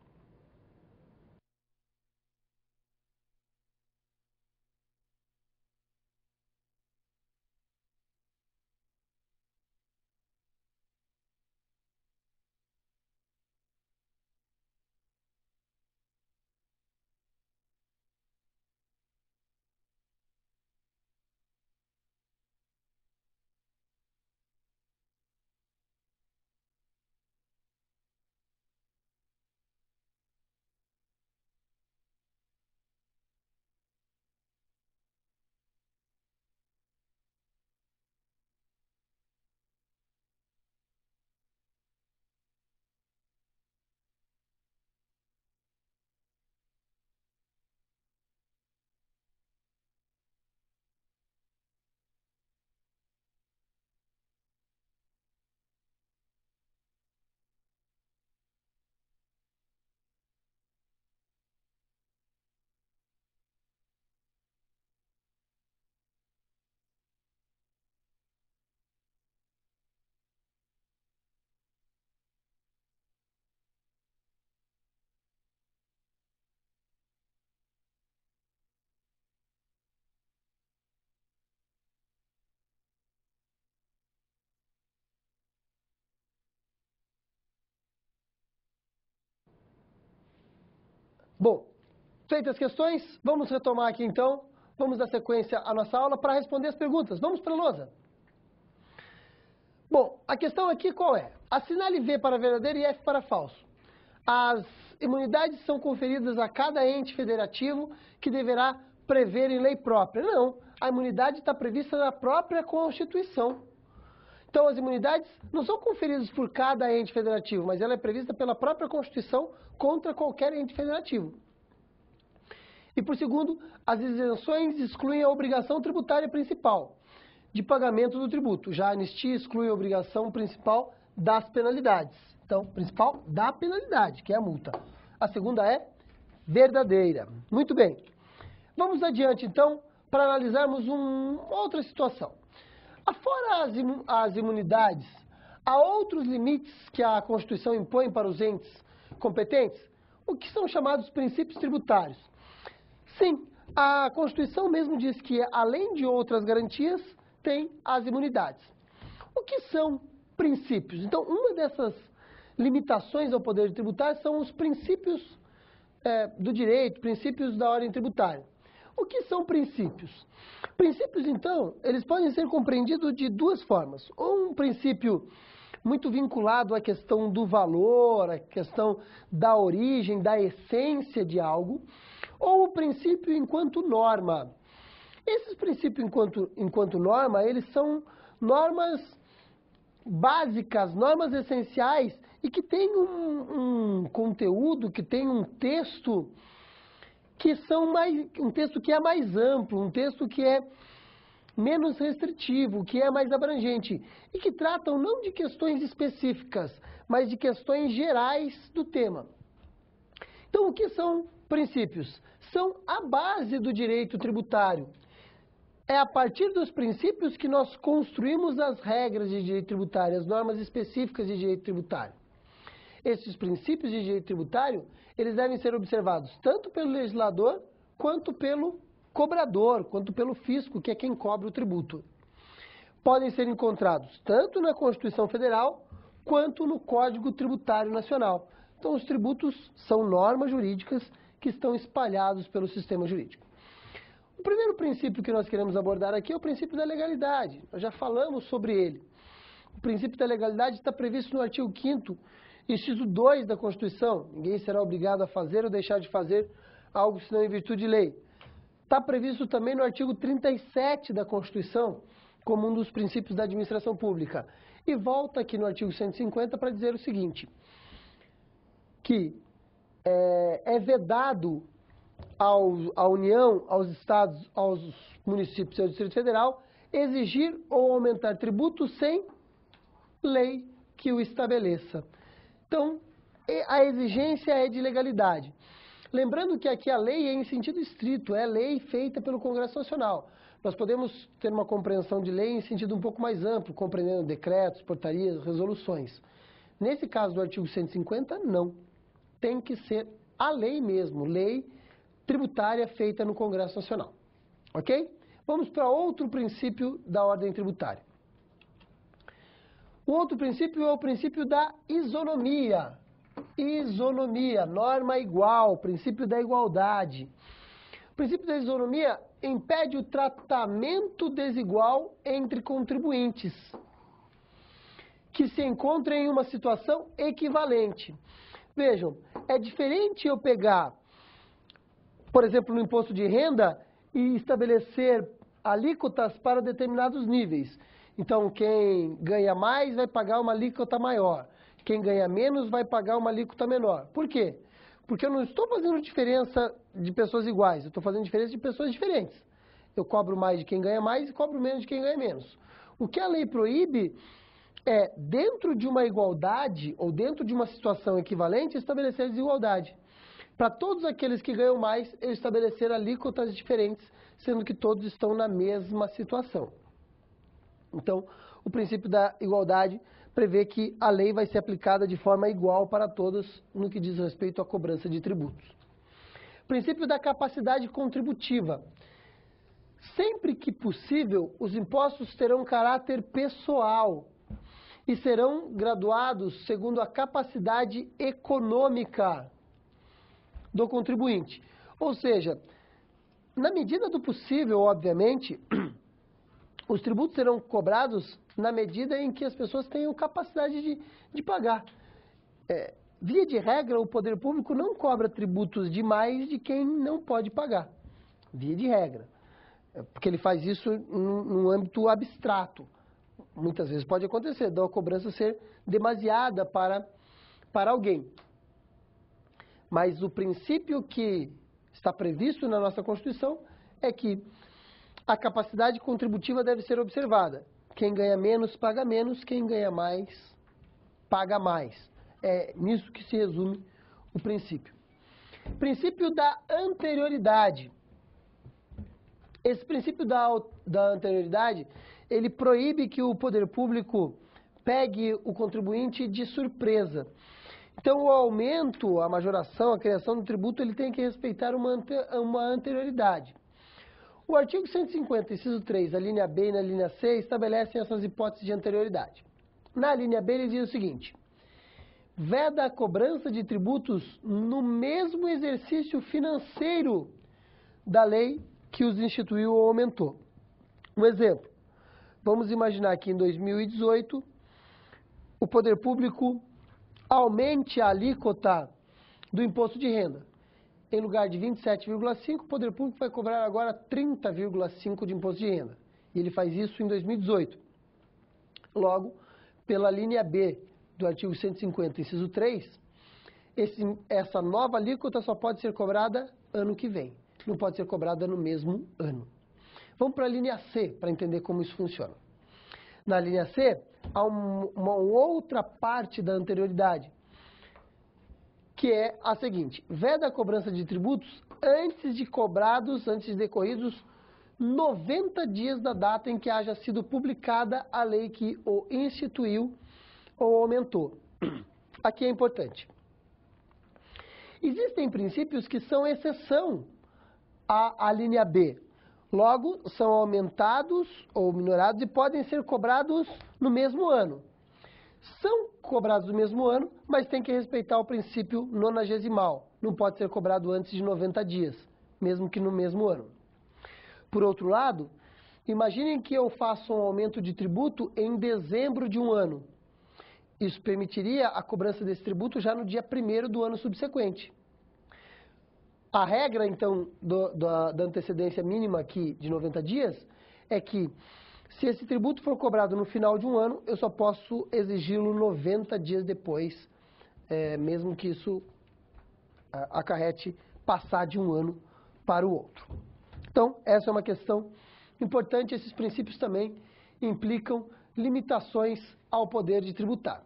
Bom, feitas as questões, vamos retomar aqui então, vamos dar sequência à nossa aula para responder as perguntas. Vamos para a lousa. Bom, a questão aqui qual é? Assinale V para verdadeiro e F para falso. As imunidades são conferidas a cada ente federativo que deverá prever em lei própria. Não, a imunidade está prevista na própria Constituição. Então, as imunidades não são conferidas por cada ente federativo, mas ela é prevista pela própria Constituição contra qualquer ente federativo. E por segundo, as isenções excluem a obrigação tributária principal de pagamento do tributo. Já a anistia exclui a obrigação principal das penalidades. Então, principal da penalidade, que é a multa. A segunda é verdadeira. Muito bem. Vamos adiante, então, para analisarmos outra situação. Afora as imunidades, há outros limites que a Constituição impõe para os entes competentes, o que são chamados princípios tributários. Sim, a Constituição mesmo diz que, além de outras garantias, tem as imunidades. O que são princípios? Então, uma dessas limitações ao poder tributário são os princípios do direito, princípios da ordem tributária. O que são princípios? Princípios, então, eles podem ser compreendidos de duas formas. Ou um princípio muito vinculado à questão do valor, à questão da origem, da essência de algo, ou o princípio enquanto norma. Esses princípios enquanto norma, eles são normas básicas, normas essenciais e que têm um conteúdo, que tem um texto um texto que é mais amplo, um texto que é menos restritivo, que é mais abrangente e que tratam não de questões específicas, mas de questões gerais do tema. Então, o que são princípios? São a base do direito tributário. É a partir dos princípios que nós construímos as regras de direito tributário, as normas específicas de direito tributário. Esses princípios de direito tributário, eles devem ser observados tanto pelo legislador, quanto pelo cobrador, quanto pelo fisco, que é quem cobra o tributo. Podem ser encontrados tanto na Constituição Federal, quanto no Código Tributário Nacional. Então, os tributos são normas jurídicas que estão espalhados pelo sistema jurídico. O primeiro princípio que nós queremos abordar aqui é o princípio da legalidade. Nós já falamos sobre ele. O princípio da legalidade está previsto no artigo 5º, inciso 2 da Constituição. Ninguém será obrigado a fazer ou deixar de fazer algo senão em virtude de lei. Está previsto também no artigo 37 da Constituição, como um dos princípios da administração pública. E volta aqui no artigo 150 para dizer o seguinte, que é vedado à União, aos Estados, aos municípios e ao Distrito Federal exigir ou aumentar tributos sem lei que o estabeleça. Então, a exigência é de legalidade. Lembrando que aqui a lei é em sentido estrito, é lei feita pelo Congresso Nacional. Nós podemos ter uma compreensão de lei em sentido um pouco mais amplo, compreendendo decretos, portarias, resoluções. Nesse caso do artigo 150, não. Tem que ser a lei mesmo, lei tributária feita no Congresso Nacional. Ok? Vamos para outro princípio da ordem tributária. O outro princípio é o princípio da isonomia. Isonomia, norma igual, princípio da igualdade. O princípio da isonomia impede o tratamento desigual entre contribuintes que se encontram em uma situação equivalente. Vejam, é diferente eu pegar, por exemplo, no imposto de renda e estabelecer alíquotas para determinados níveis. Então, quem ganha mais vai pagar uma alíquota maior. Quem ganha menos vai pagar uma alíquota menor. Por quê? Porque eu não estou fazendo diferença de pessoas iguais, eu estou fazendo diferença de pessoas diferentes. Eu cobro mais de quem ganha mais e cobro menos de quem ganha menos. O que a lei proíbe é, dentro de uma igualdade ou dentro de uma situação equivalente, estabelecer desigualdade. Para todos aqueles que ganham mais, eu estabelecer alíquotas diferentes, sendo que todos estão na mesma situação. Então, o princípio da igualdade prevê que a lei vai ser aplicada de forma igual para todos no que diz respeito à cobrança de tributos. Princípio da capacidade contributiva. Sempre que possível, os impostos terão caráter pessoal e serão graduados segundo a capacidade econômica. do contribuinte. Ou seja, na medida do possível, obviamente, os tributos serão cobrados na medida em que as pessoas tenham capacidade de pagar. Via de regra, o poder público não cobra tributos demais de quem não pode pagar. Via de regra. Porque ele faz isso num âmbito abstrato. Muitas vezes pode acontecer, da cobrança ser demasiada para alguém. Mas o princípio que está previsto na nossa Constituição é que a capacidade contributiva deve ser observada. Quem ganha menos, paga menos. Quem ganha mais, paga mais. É nisso que se resume o princípio. Princípio da anterioridade. Esse princípio da anterioridade, ele proíbe que o poder público pegue o contribuinte de surpresa. Então, o aumento, a majoração, a criação do tributo, ele tem que respeitar uma anterioridade. O artigo 150, inciso 3, a linha B e na linha C, estabelecem essas hipóteses de anterioridade. Na linha B, ele diz o seguinte: veda a cobrança de tributos no mesmo exercício financeiro da lei que os instituiu ou aumentou. Um exemplo, vamos imaginar que em 2018 o poder público aumente a alíquota do imposto de renda. Em lugar de 27,5%, o poder público vai cobrar agora 30,5% de imposto de renda. E ele faz isso em 2018. Logo, pela linha B do artigo 150, inciso 3, essa nova alíquota só pode ser cobrada ano que vem. Não pode ser cobrada no mesmo ano. Vamos para a linha C, para entender como isso funciona. Na linha C, há uma outra parte da anterioridade, que é a seguinte: veda a cobrança de tributos antes de decorridos 90 dias da data em que haja sido publicada a lei que o instituiu ou aumentou. Aqui é importante. Existem princípios que são exceção à linha B. Logo, são aumentados ou minorados e podem ser cobrados no mesmo ano. São cobrados no mesmo ano, mas tem que respeitar o princípio nonagesimal. Não pode ser cobrado antes de 90 dias, mesmo que no mesmo ano. Por outro lado, imaginem que eu faça um aumento de tributo em dezembro de um ano. Isso permitiria a cobrança desse tributo já no dia 1º do ano subsequente. A regra, então, da antecedência mínima aqui de 90 dias é que, se esse tributo for cobrado no final de um ano, eu só posso exigi-lo 90 dias depois, mesmo que isso acarrete passar de um ano para o outro. Então, essa é uma questão importante. Esses princípios também implicam limitações ao poder de tributar.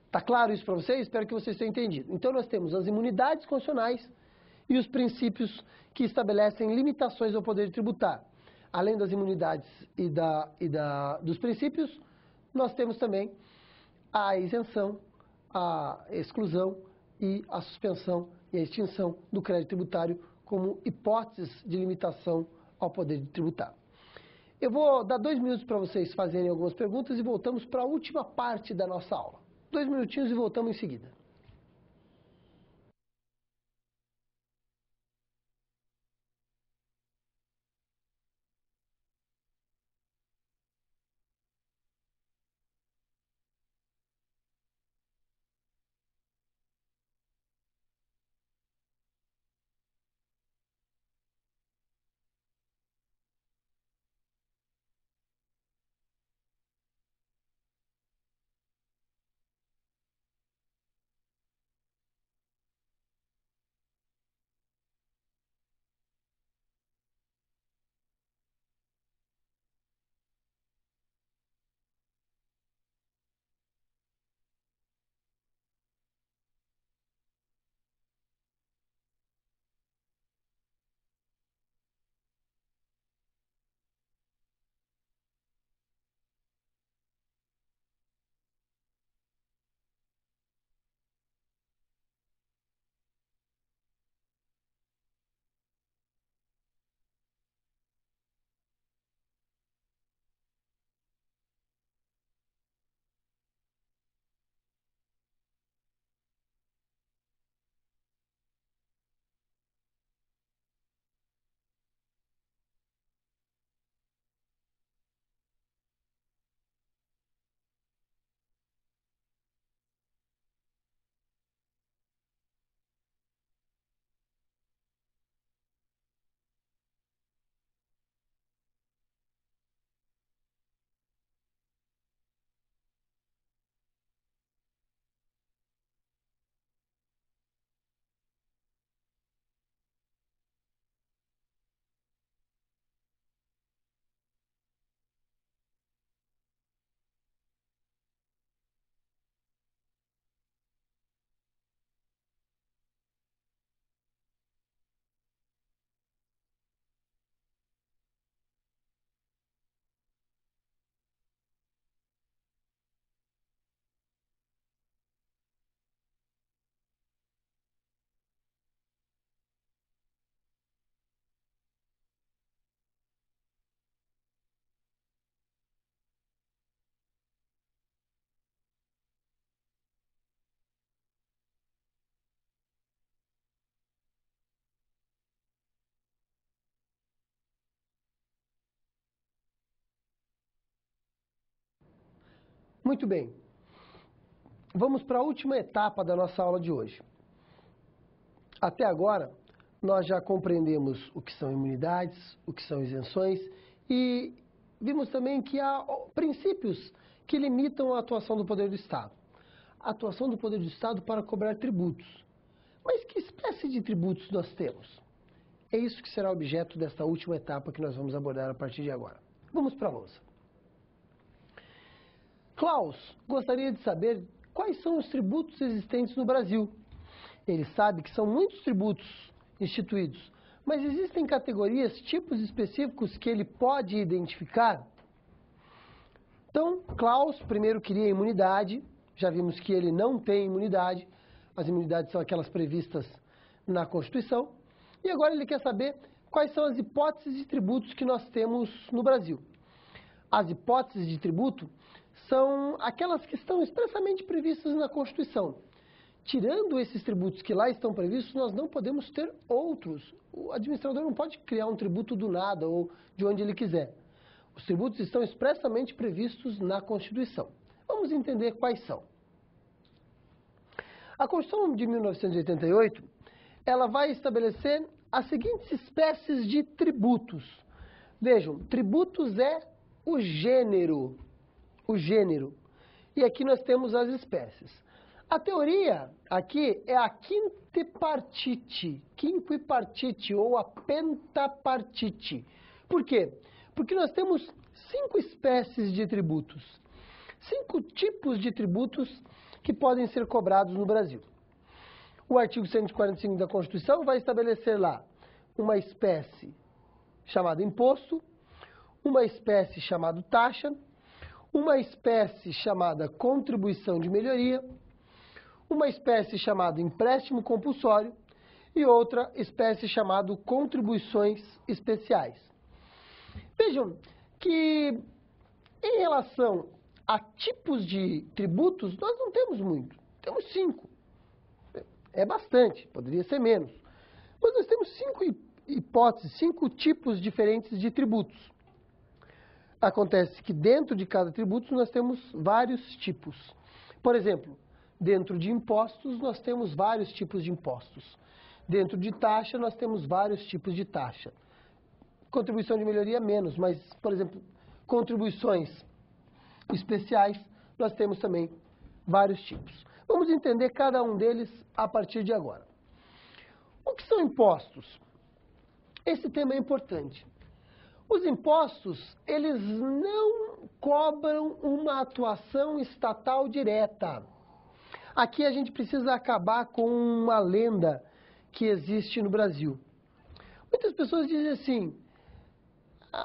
Está claro isso para vocês? Espero que vocês tenham entendido. Então, nós temos as imunidades constitucionais e os princípios que estabelecem limitações ao poder de tributar. Além das imunidades e dos princípios, nós temos também a isenção, a exclusão e a suspensão e a extinção do crédito tributário como hipóteses de limitação ao poder de tributar. Eu vou dar 2 minutos para vocês fazerem algumas perguntas e voltamos para a última parte da nossa aula. 2 minutinhos e voltamos em seguida. Muito bem. Vamos para a última etapa da nossa aula de hoje. Até agora, nós já compreendemos o que são imunidades, o que são isenções e vimos também que há princípios que limitam a atuação do poder do Estado. A atuação do poder do Estado para cobrar tributos. Mas que espécie de tributos nós temos? É isso que será objeto desta última etapa que nós vamos abordar a partir de agora. Vamos para a lousa. Klaus gostaria de saber quais são os tributos existentes no Brasil. Ele sabe que são muitos tributos instituídos, mas existem categorias, tipos específicos que ele pode identificar? Então, Klaus primeiro queria imunidade, já vimos que ele não tem imunidade, as imunidades são aquelas previstas na Constituição, e agora ele quer saber quais são as hipóteses de tributos que nós temos no Brasil. As hipóteses de tributo são aquelas que estão expressamente previstas na Constituição. Tirando esses tributos que lá estão previstos, nós não podemos ter outros. O administrador não pode criar um tributo do nada ou de onde ele quiser. Os tributos estão expressamente previstos na Constituição. Vamos entender quais são. A Constituição de 1988, ela vai estabelecer as seguintes espécies de tributos. Vejam, tributos é o gênero. E aqui nós temos as espécies. A teoria aqui é a quinquipartite ou a pentapartite. Por quê? Porque nós temos 5 espécies de tributos, 5 tipos de tributos que podem ser cobrados no Brasil. O artigo 145 da Constituição vai estabelecer lá uma espécie chamada imposto, uma espécie chamada taxa, uma espécie chamada contribuição de melhoria, uma espécie chamada empréstimo compulsório e outra espécie chamada contribuições especiais. Vejam que em relação a tipos de tributos, nós não temos muito, temos 5. É bastante, poderia ser menos. Mas nós temos 5 hipóteses, 5 tipos diferentes de tributos. Acontece que dentro de cada tributo nós temos vários tipos. Por exemplo, dentro de impostos nós temos vários tipos de impostos. Dentro de taxa nós temos vários tipos de taxa. Contribuição de melhoria menos, mas, por exemplo, contribuições especiais nós temos também vários tipos. Vamos entender cada um deles a partir de agora. O que são impostos? Esse tema é importante. Os impostos, eles não cobram uma atuação estatal direta. Aqui a gente precisa acabar com uma lenda que existe no Brasil. Muitas pessoas dizem assim,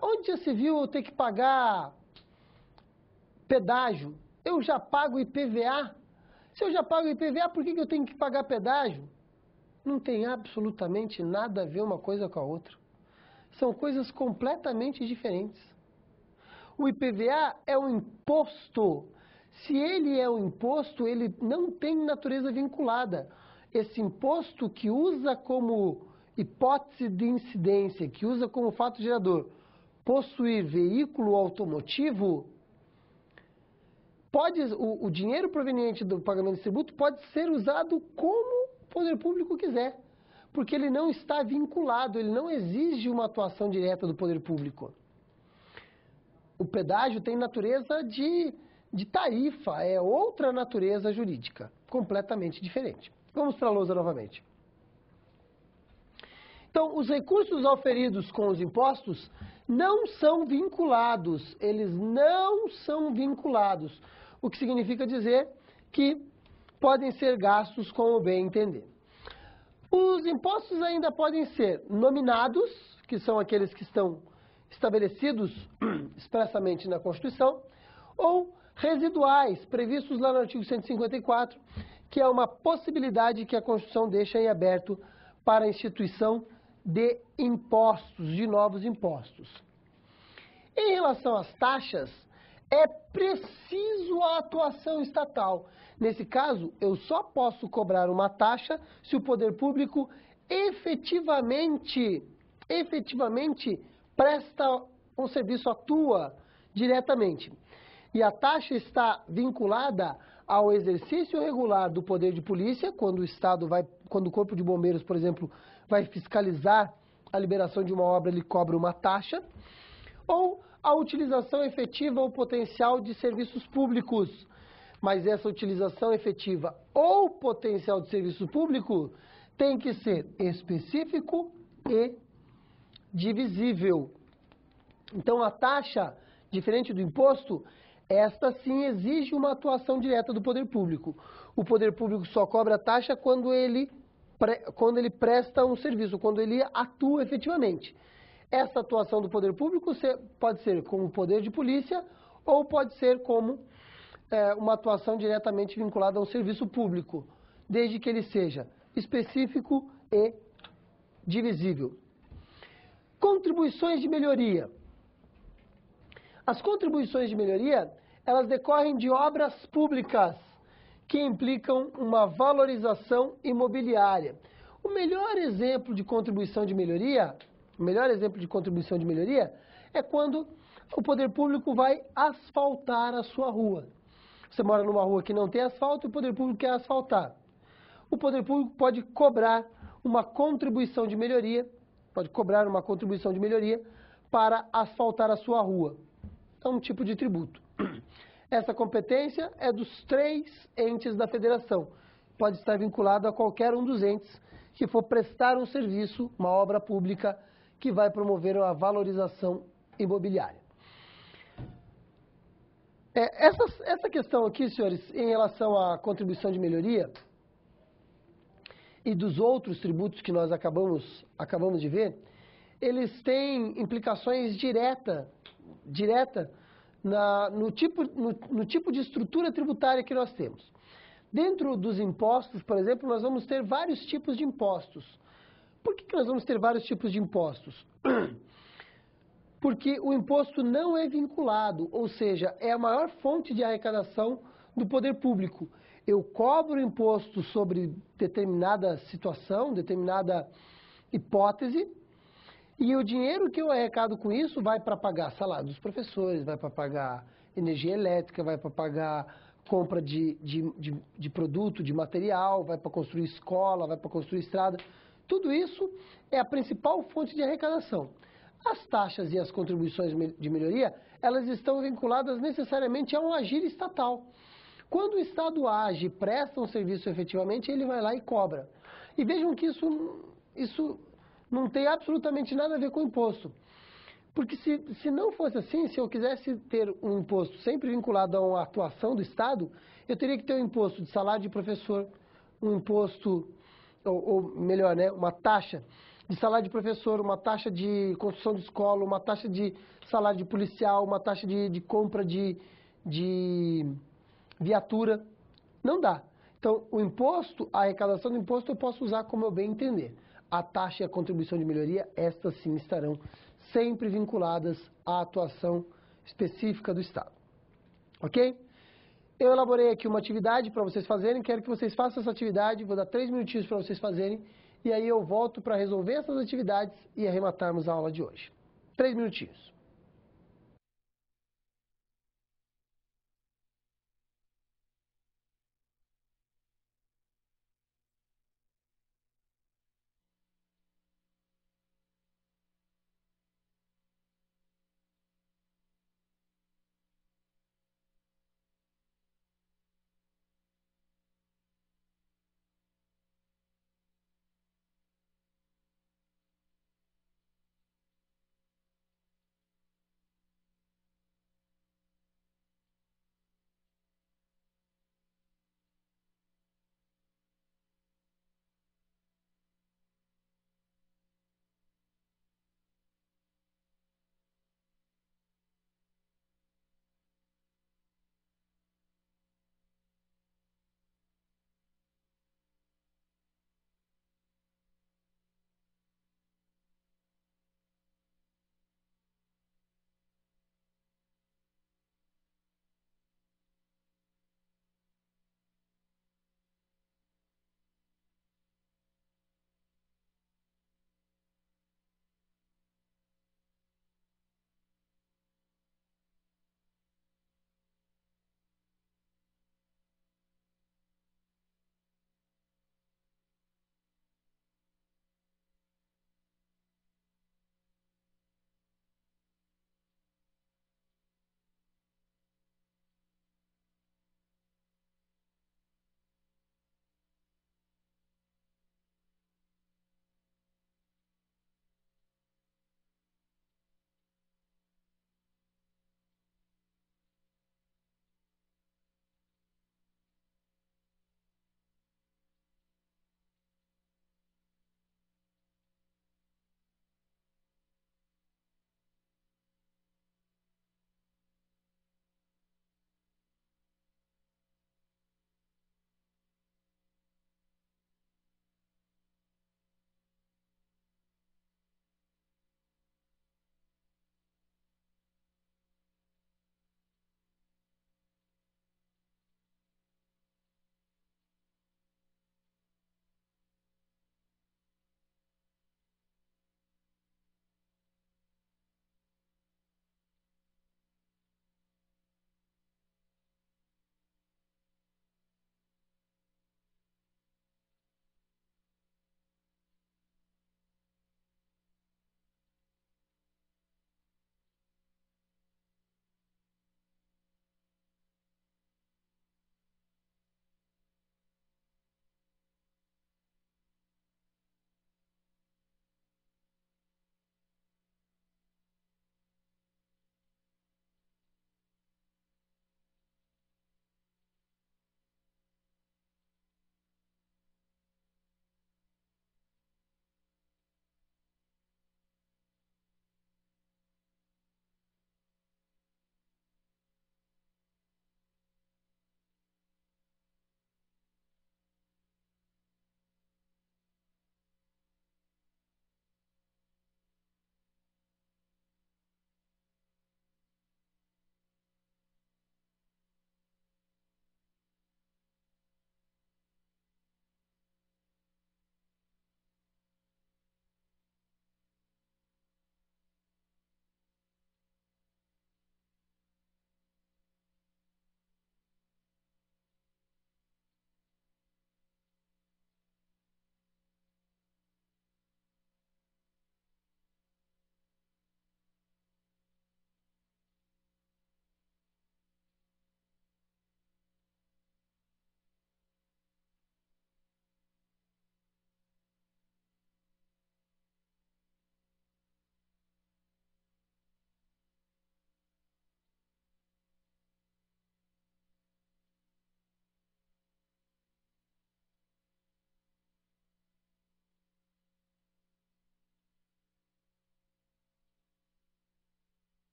onde já se viu eu ter que pagar pedágio? Eu já pago IPVA? Se eu já pago IPVA, por que eu tenho que pagar pedágio? Não tem absolutamente nada a ver uma coisa com a outra. São coisas completamente diferentes. O IPVA é um imposto. Se ele é um imposto, ele não tem natureza vinculada. Esse imposto que usa como hipótese de incidência, que usa como fato gerador, possuir veículo automotivo, o dinheiro proveniente do pagamento de tributo pode ser usado como o poder público quiser, porque ele não está vinculado, ele não exige uma atuação direta do poder público. O pedágio tem natureza de tarifa, é outra natureza jurídica, completamente diferente. Vamos para a lousa novamente. Então, os recursos auferidos com os impostos não são vinculados, eles não são vinculados, o que significa dizer que podem ser gastos com o bem entender. Os impostos ainda podem ser nominados, que são aqueles que estão estabelecidos expressamente na Constituição, ou residuais, previstos lá no artigo 154, que é uma possibilidade que a Constituição deixa em aberto para a instituição de impostos, de novos impostos. Em relação às taxas, é preciso a atuação estatal. Nesse caso, eu só posso cobrar uma taxa se o poder público efetivamente presta um serviço, atua diretamente. E a taxa está vinculada ao exercício regular do poder de polícia, quando o Corpo de Bombeiros, por exemplo, vai fiscalizar a liberação de uma obra, ele cobra uma taxa, ou a utilização efetiva ou potencial de serviços públicos. Mas essa utilização efetiva ou potencial de serviço público tem que ser específico e divisível. Então, a taxa, diferente do imposto, esta sim exige uma atuação direta do poder público. O poder público só cobra a taxa quando ele presta um serviço, quando ele atua efetivamente. Essa atuação do poder público pode ser como poder de polícia ou pode ser como uma atuação diretamente vinculada a um serviço público, desde que ele seja específico e divisível. Contribuições de melhoria. As contribuições de melhoria, elas decorrem de obras públicas que implicam uma valorização imobiliária. O melhor exemplo de contribuição de melhoria, é quando o poder público vai asfaltar a sua rua. Você mora numa rua que não tem asfalto e o poder público quer asfaltar. O poder público pode cobrar uma contribuição de melhoria, para asfaltar a sua rua. É um tipo de tributo. Essa competência é dos 3 entes da federação. Pode estar vinculado a qualquer um dos entes que for prestar um serviço, uma obra pública, que vai promover a valorização imobiliária. Essa questão aqui, senhores, em relação à contribuição de melhoria e dos outros tributos que nós acabamos de ver, eles têm implicações direta no tipo de estrutura tributária que nós temos. Dentro dos impostos, por exemplo, nós vamos ter vários tipos de impostos. Por que nós vamos ter vários tipos de impostos? Porque o imposto não é vinculado, ou seja, é a maior fonte de arrecadação do poder público. Eu cobro imposto sobre determinada situação, determinada hipótese, e o dinheiro que eu arrecado com isso vai para pagar salário dos professores, vai para pagar energia elétrica, vai para pagar compra de produto, de material, vai para construir escola, vai para construir estrada. Tudo isso é a principal fonte de arrecadação. As taxas e as contribuições de melhoria, elas estão vinculadas necessariamente a um agir estatal. Quando o Estado age, presta um serviço efetivamente, ele vai lá e cobra. E vejam que isso não tem absolutamente nada a ver com imposto. Porque se não fosse assim, se eu quisesse ter um imposto sempre vinculado a uma atuação do Estado, eu teria que ter um imposto de salário de professor, um imposto, ou melhor, né, uma taxa de salário de professor, uma taxa de construção de escola, uma taxa de salário de policial, uma taxa de compra de viatura. Não dá. Então, o imposto, a arrecadação do imposto eu posso usar como eu bem entender. A taxa e a contribuição de melhoria, estas sim estarão sempre vinculadas à atuação específica do Estado. Ok? Eu elaborei aqui uma atividade para vocês fazerem, quero que vocês façam essa atividade, vou dar 3 minutinhos para vocês fazerem, e aí eu volto para resolver essas atividades e arrematarmos a aula de hoje. 3 minutinhos.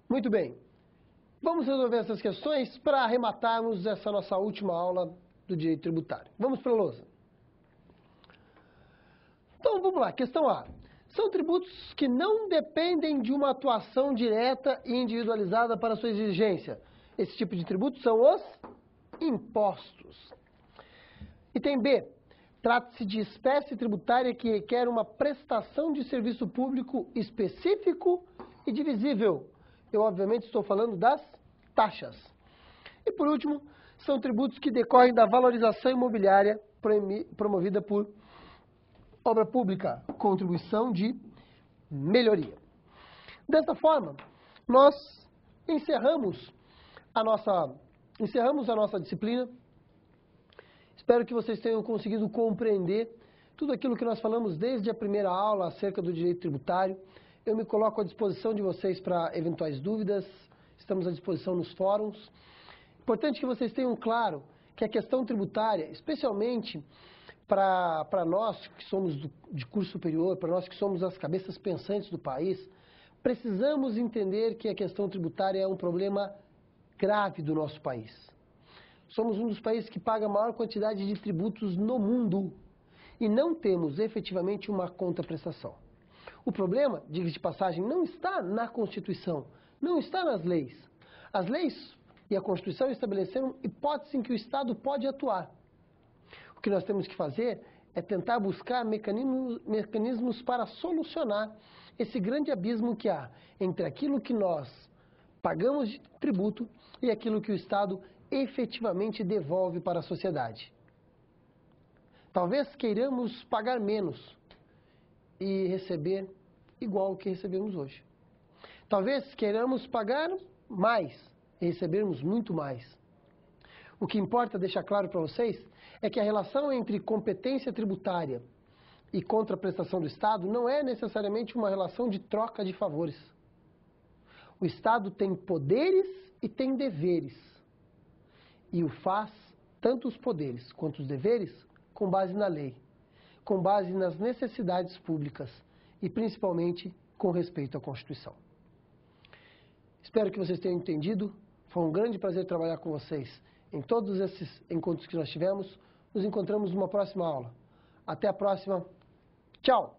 Muito bem. Vamos resolver essas questões para arrematarmos essa nossa última aula do direito tributário. Vamos para a lousa. Então, vamos lá. Questão A. São tributos que não dependem de uma atuação direta e individualizada para sua exigência. Esse tipo de tributo são os impostos. Item B. Trata-se de espécie tributária que requer uma prestação de serviço público específico e divisível. Eu, obviamente, estou falando das taxas. E, por último, são tributos que decorrem da valorização imobiliária promovida por obra pública, contribuição de melhoria. Desta forma, nós encerramos a nossa disciplina. Espero que vocês tenham conseguido compreender tudo aquilo que nós falamos desde a primeira aula acerca do direito tributário. Eu me coloco à disposição de vocês para eventuais dúvidas, estamos à disposição nos fóruns. Importante que vocês tenham claro que a questão tributária, especialmente para nós que somos de curso superior, para nós que somos as cabeças pensantes do país, precisamos entender que a questão tributária é um problema grave do nosso país. Somos um dos países que paga a maior quantidade de tributos no mundo e não temos efetivamente uma contraprestação. O problema, diga-se de passagem, não está na Constituição, não está nas leis. As leis e a Constituição estabeleceram hipóteses em que o Estado pode atuar. O que nós temos que fazer é tentar buscar mecanismos para solucionar esse grande abismo que há entre aquilo que nós pagamos de tributo e aquilo que o Estado efetivamente devolve para a sociedade. Talvez queiramos pagar menos e receber igual ao que recebemos hoje. Talvez queiramos pagar mais e recebermos muito mais. O que importa deixar claro para vocês é que a relação entre competência tributária e contraprestação do Estado não é necessariamente uma relação de troca de favores. O Estado tem poderes e tem deveres. E o faz, tanto os poderes quanto os deveres, com base na lei, com base nas necessidades públicas e principalmente com respeito à Constituição. Espero que vocês tenham entendido. Foi um grande prazer trabalhar com vocês em todos esses encontros que nós tivemos. Nos encontramos numa próxima aula. Até a próxima. Tchau!